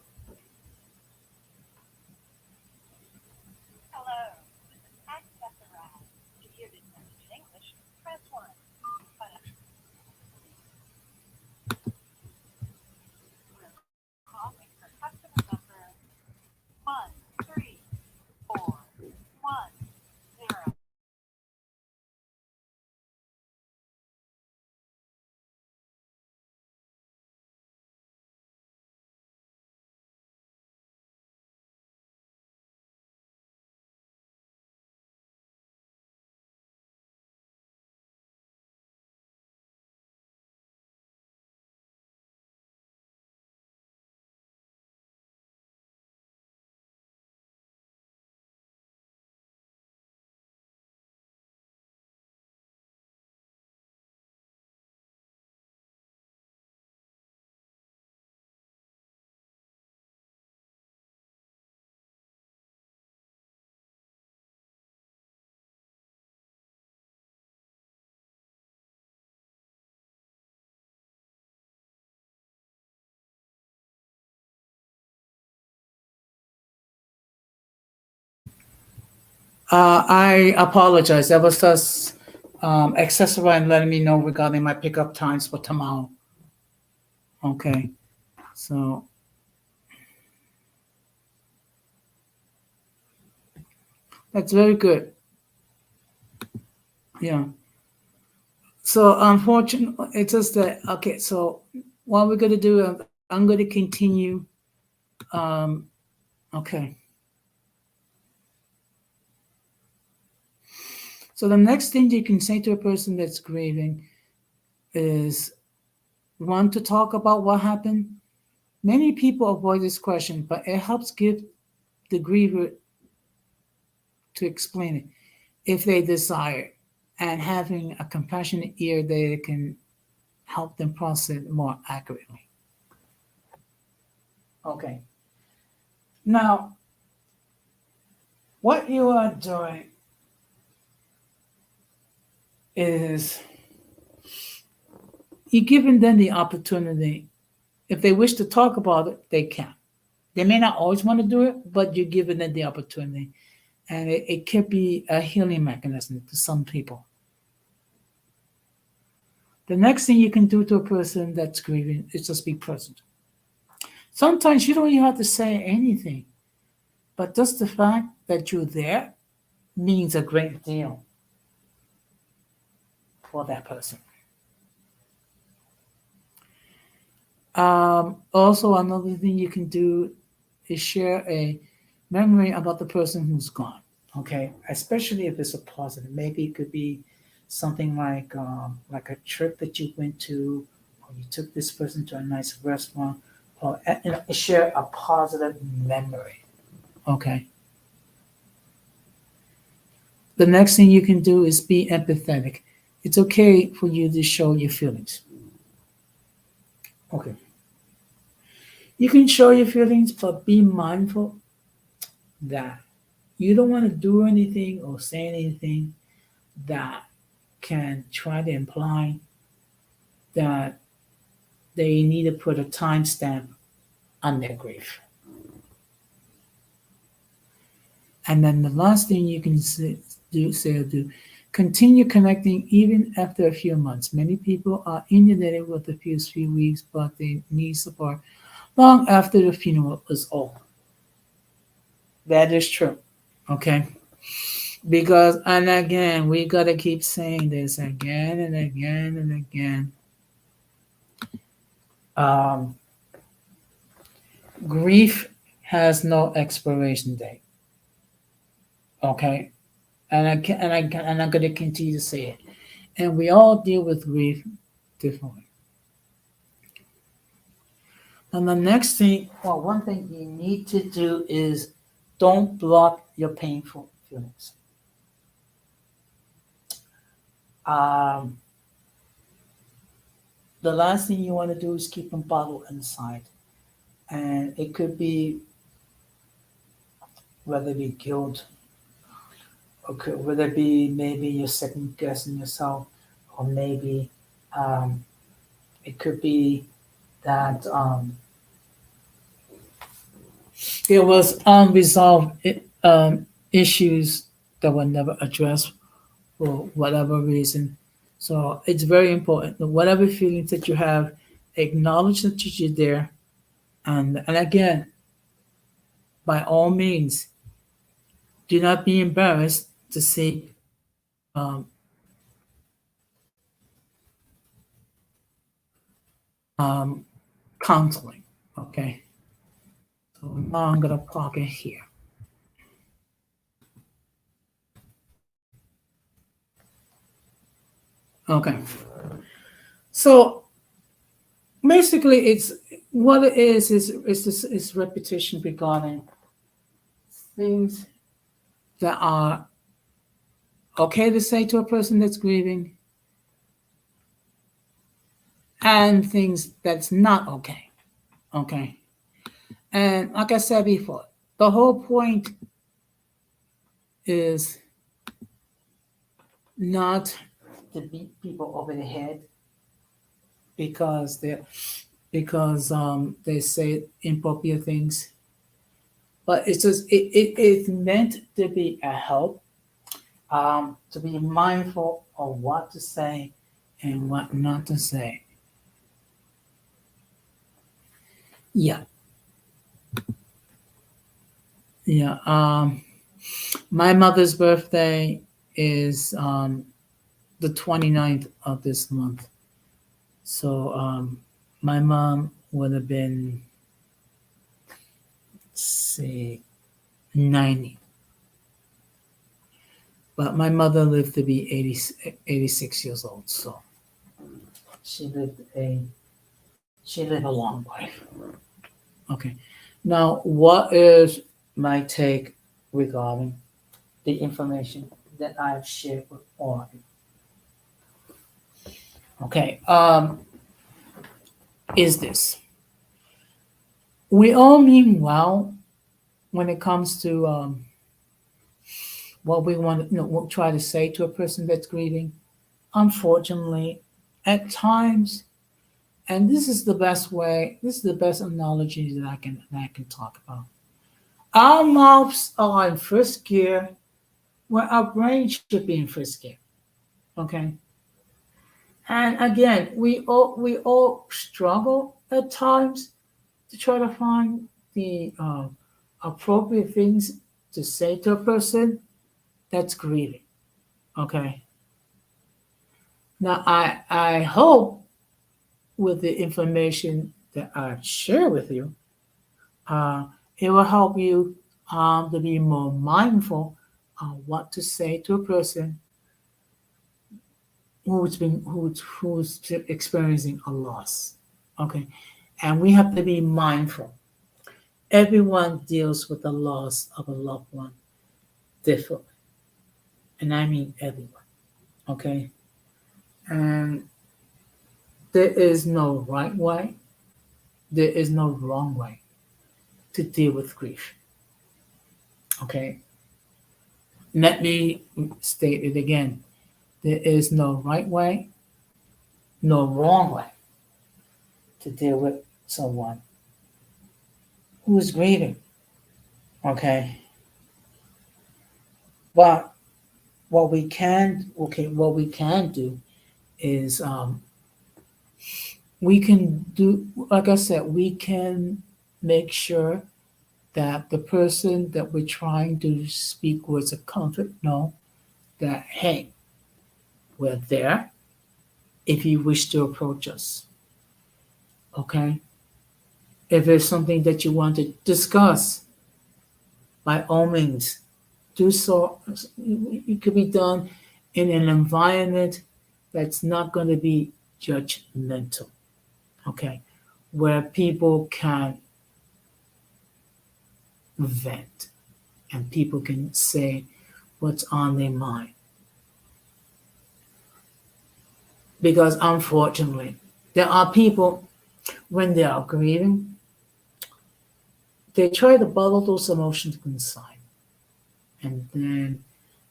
I apologize. That was just Accessorine letting me know regarding my pickup times for tomorrow. Okay. So that's very good. Yeah. So unfortunately, it's just that okay. So what we're gonna do, I'm gonna continue. Um, okay. So the next thing you can say to a person that's grieving is want to talk about what happened. Many people avoid this question, but it helps give the griever to explain it if they desire, and having a compassionate ear that can help them process it more accurately. Okay. Now, what you are doing is you're giving them the opportunity. If they wish to talk about it, they can. They may not always want to do it, but you're giving them the opportunity. And it could be a healing mechanism to some people. The next thing you can do to a person that's grieving is just be present. Sometimes you don't even have to say anything, but just the fact that you're there means a great deal for that person. Also, another thing you can do is share a memory about the person who's gone. Okay, especially if it's a positive. Maybe it could be something like a trip that you went to, or you took this person to a nice restaurant, or share a positive memory. Okay. The next thing you can do is be empathetic. It's okay for you to show your feelings. Okay. You can show your feelings, but be mindful that you don't want to do anything or say anything that can try to imply that they need to put a timestamp on their grief. And then the last thing you can say or do, continue connecting even after a few months. Many people are inundated with the first few weeks, but they need support long after the funeral is over. That is true. Okay. Because, and again, we got to keep saying this again and again and again. Um, Grief has no expiration date. Okay. And I'm going to continue to say it. And we all deal with grief differently. And the next thing, well, one thing you need to do is don't block your painful feelings. Um, the last thing you want to do is keep them bottled inside. And it could be whether it be guilt, or whether it be maybe you're second guessing yourself, or maybe um, it could be that there was unresolved issues that were never addressed for whatever reason. So it's very important that whatever feelings that you have, acknowledge that you're there, and again, by all means, do not be embarrassed to seek um, um, counseling. Okay, so now I'm gonna plug in here. Okay, so basically, it's what it is repetition regarding things that are okay to say to a person that's grieving, and things that's not okay. Okay, and like I said before, the whole point is not to beat people over the head because they say inappropriate things, but it's just it's meant to be a help, to be mindful of what to say and what not to say. Yeah, yeah. My mother's birthday is the 29th of this month. So my mom would have been, say, 90. But my mother lived to be 86 years old. So she lived a long life. Okay. Now, what is my take regarding the information that I've shared with all of you? Okay. Is this we all mean well when it comes to what we want to what try to say to a person that's grieving. Unfortunately, at times, and this is the best way, this is the best analogy that I can talk about. Our mouths are in first gear where our brain should be in first gear. Okay. And again, we all struggle at times to try to find the appropriate things to say to a person that's grieving. Okay. Now I hope with the information that I've shared with you, uh, it will help you to be more mindful of what to say to a person who's experiencing a loss. Okay, and we have to be mindful. Everyone deals with the loss of a loved one differently, and I mean everyone. Okay, and there is no right way. There is no wrong way to deal with grief. Okay, let me state it again. There is no right way, no wrong way to deal with someone who is grieving. Okay, but what we can do is we can do, like I said, we can make sure that the person that we're trying to speak words of comfort know that, hey, we're there if you wish to approach us. Okay, if there's something that you want to discuss, by all means do so. It could be done in an environment that's not going to be judgmental. Okay, where people can vent and people can say what's on their mind. Because unfortunately, there are people, when they are grieving, they try to bottle those emotions inside. And then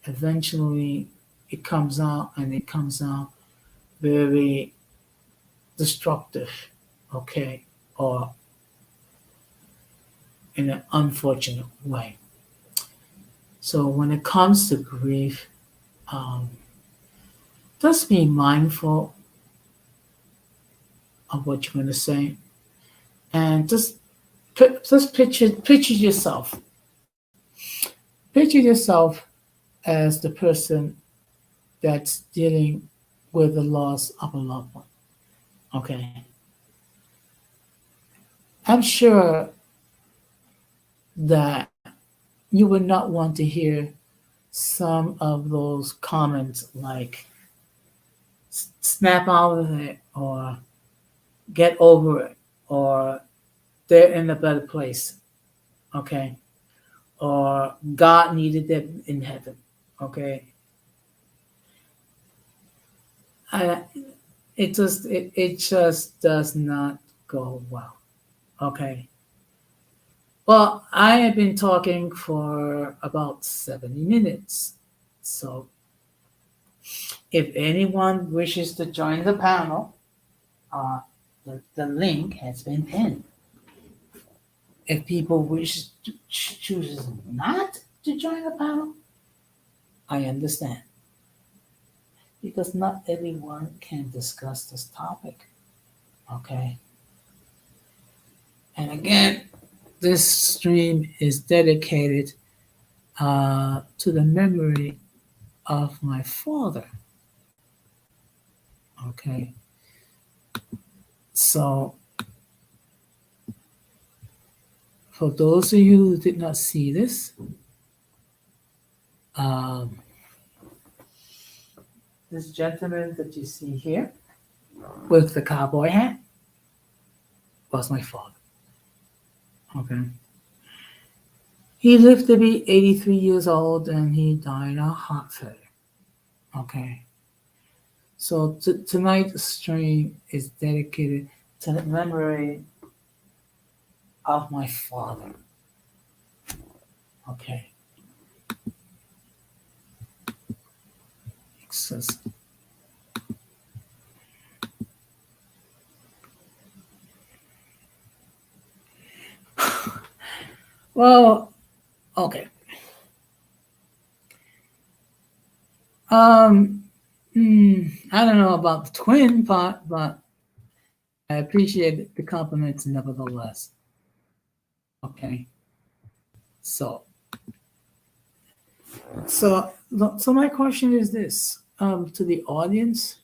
eventually it comes out, and it comes out very destructive, okay, or in an unfortunate way. So when it comes to grief, um, just be mindful of what you're going to say, and just picture yourself, as the person that's dealing with the loss of a loved one. Okay, I'm sure that you would not want to hear some of those comments like snap out of it, or get over it, or they're in a better place. Okay, or God needed them in heaven. Okay, I, it just does not go well. Okay, well, I have been talking for about 70 minutes. So if anyone wishes to join the panel, uh, the link has been pinned. If people wish to chooses not to join the panel, I understand, because not everyone can discuss this topic. Okay, and again, this stream is dedicated to the memory of my father. Okay. So for those of you who did not see this, um, this gentleman that you see here with the cowboy hat was my father. Okay. He lived to be 83 years old and he died of heart failure. Okay. So tonight's stream is dedicated to the memory of my father. Okay. It says, well, okay. Um, I don't know about the twin part, but I appreciate the compliments nevertheless. Okay. So, so my question is this, to the audience.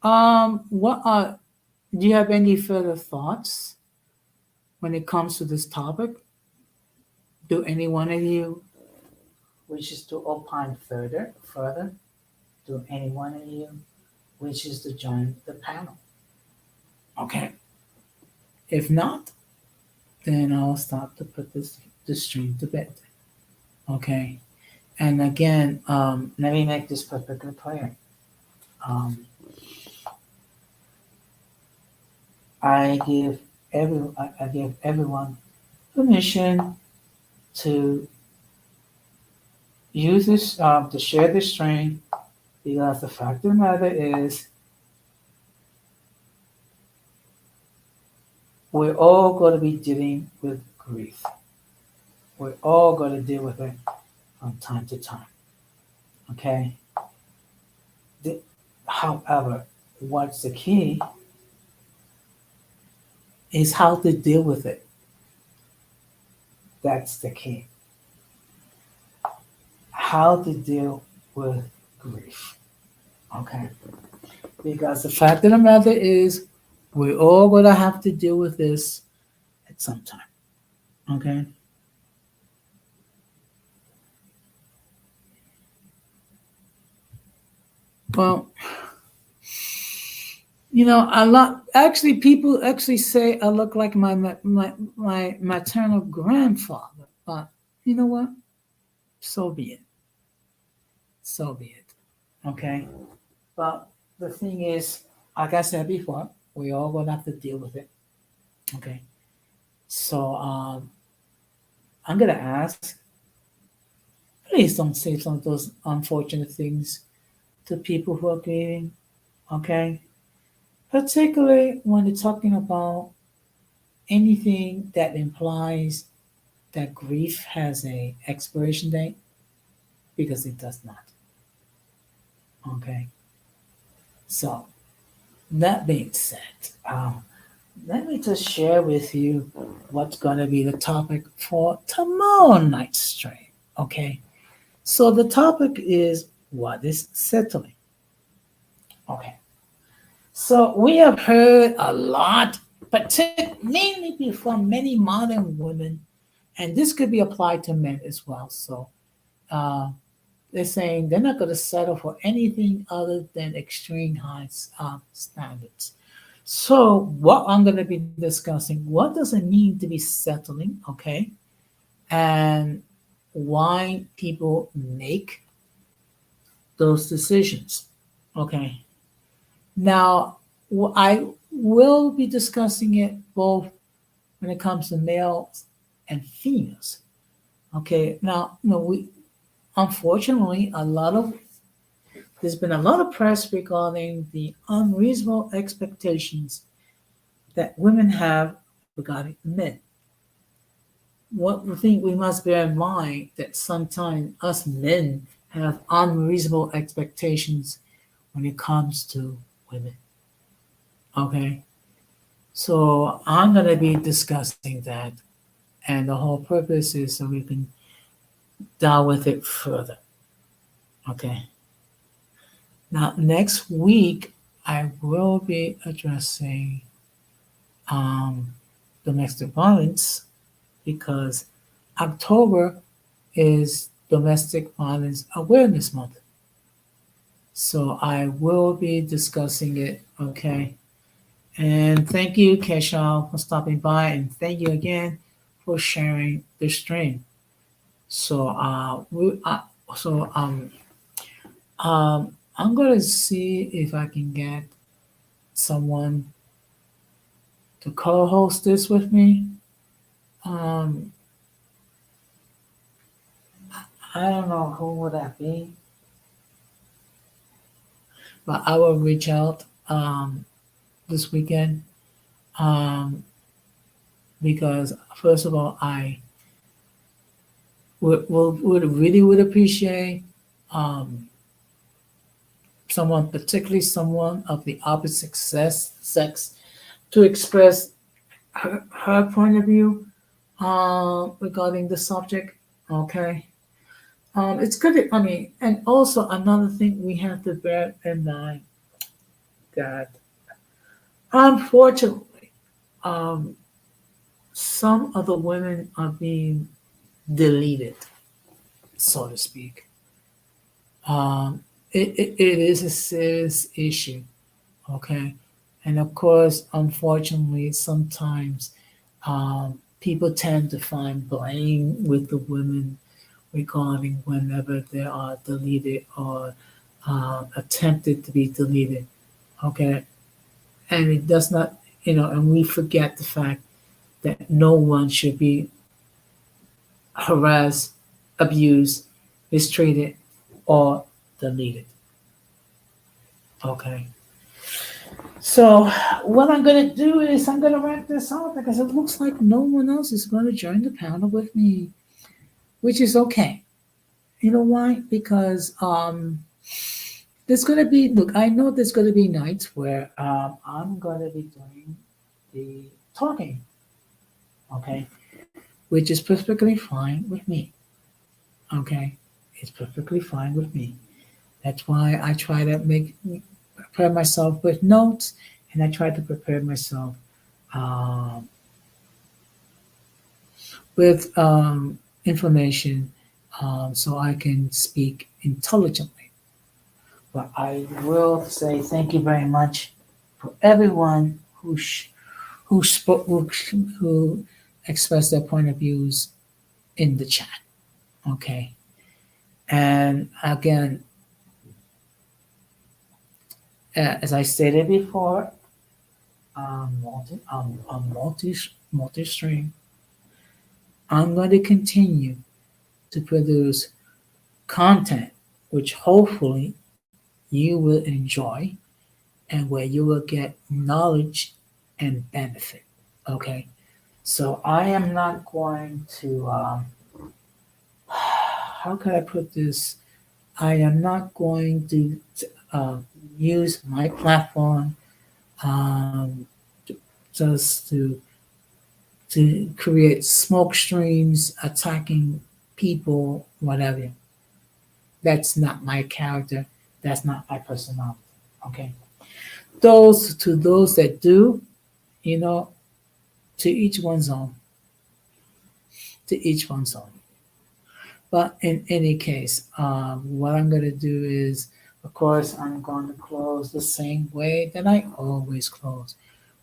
What are, do you have any further thoughts when it comes to this topic? Do any one of you wishes to opine further? Do any one of you wishes to join the panel? Okay. If not, then I'll stop to put this stream to bed. Okay. And again, let me make this particular prayer. Um, I give I give everyone permission to use this to share this stream, because the fact of the matter is we're all going to be dealing with grief. We're all going to deal with it from time to time. Okay. However, what's the key is how to deal with it. That's the key. How to deal with grief. Okay. Because the fact of the matter is, we're all going to have to deal with this at some time. Okay. Well, a lot actually people actually say I look like my maternal grandfather, but you know what? So be it. So be it. Okay. But the thing is, like I said before, we all gonna have to deal with it. Okay. So I'm gonna ask, please don't say some of those unfortunate things to people who are grieving. Okay. Particularly when you're talking about anything that implies that grief has a expiration date, because it does not. Okay. So that being said, let me just share with you what's going to be the topic for tomorrow night's stream. Okay. So the topic is, what is settling? Okay. So we have heard a lot, but mainly from many modern women, and this could be applied to men as well. So uh, they're saying they're not going to settle for anything other than extreme high standards. So what I'm going to be discussing, what does it mean to be settling? Okay. And why people make those decisions. Okay. Now, I will be discussing it both when it comes to males and females. Okay. Now, we unfortunately there's been a lot of press regarding the unreasonable expectations that women have regarding men. What we think we must bear in mind that sometimes us men have unreasonable expectations when it comes to women. Okay. So I'm going to be discussing that, and the whole purpose is so we can deal with it further. Okay. Now, next week, I will be addressing um, domestic violence because October is Domestic Violence Awareness Month. So I will be discussing it, okay? And thank you, Keshal, for stopping by, and thank you again for sharing the stream. So, so I'm gonna see if I can get someone to co-host this with me. Um, I don't know who would that be, but I will reach out this weekend um, because first of all, I would really would appreciate um, someone, particularly someone of the opposite sex, to express her point of view regarding the subject. Okay. It's good. I mean, and also another thing we have to bear in mind that unfortunately, um, some of the women are being deleted, so to speak. Um, it is a serious issue. Okay. And of course, unfortunately, sometimes people tend to find blame with the women regarding whenever they are deleted or attempted to be deleted. Okay. And it does not, and we forget the fact that no one should be harassed, abused, mistreated, or deleted. Okay. So what I'm gonna do is I'm gonna wrap this up because it looks like no one else is gonna join the panel with me, which is okay. You know why? Because there's gonna be look. I know there's gonna be nights where I'm gonna be doing the talking, okay, which is perfectly fine with me. Okay, it's perfectly fine with me. That's why I try to prepare myself with notes, and I try to prepare myself um, with information so I can speak intelligently. But I will say thank you very much for everyone who spoke who expressed their point of views in the chat. Okay, and again, as I stated before, multi stream. I'm going to continue to produce content which hopefully you will enjoy and where you will get knowledge and benefit. Okay, so I am not going to, how can I put this? I am not going to uh, use my platform um, just to create smoke streams attacking people, whatever. That's not my character. That's not my personality. Okay. Those that do, you know, to each one's own. To each one's own. But in any case, what I'm going to do is, of course, I'm going to close the same way that I always close.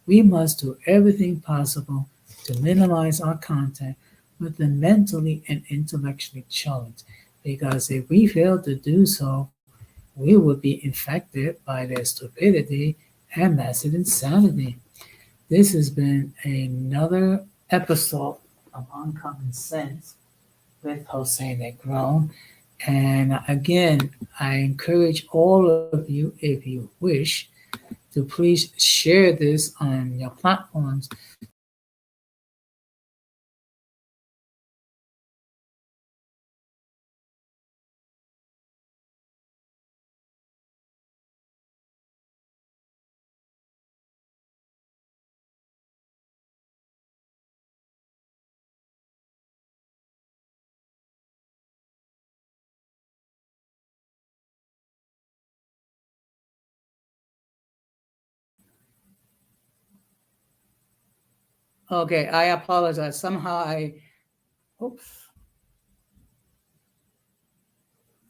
We must do everything possible to minimize our content with the mentally and intellectually challenged, because if we fail to do so, we will be infected by their stupidity and massive insanity. This has been another episode of Uncommon Sense with Jose Negron. And again, I encourage all of you, if you wish, to please share this on your platforms so others can benefit from this information. Okay, I apologize. Somehow oops,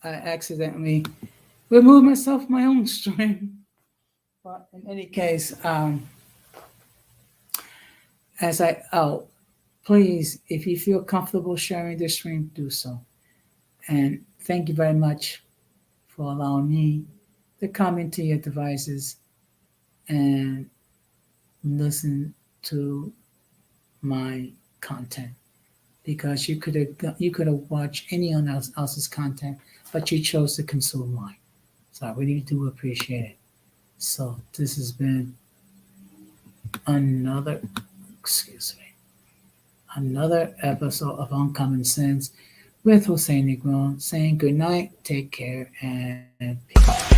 I accidentally removed myself my own stream. But in any case, please, if you feel comfortable sharing this stream, do so. And thank you very much for allowing me to come into your devices and listen to my content, because you could have watched anyone else's content, but you chose to consume mine. So I really do appreciate it. So this has been another, excuse me, another episode of Uncommon Sense with Hossein Negron, saying good night, take care, and peace.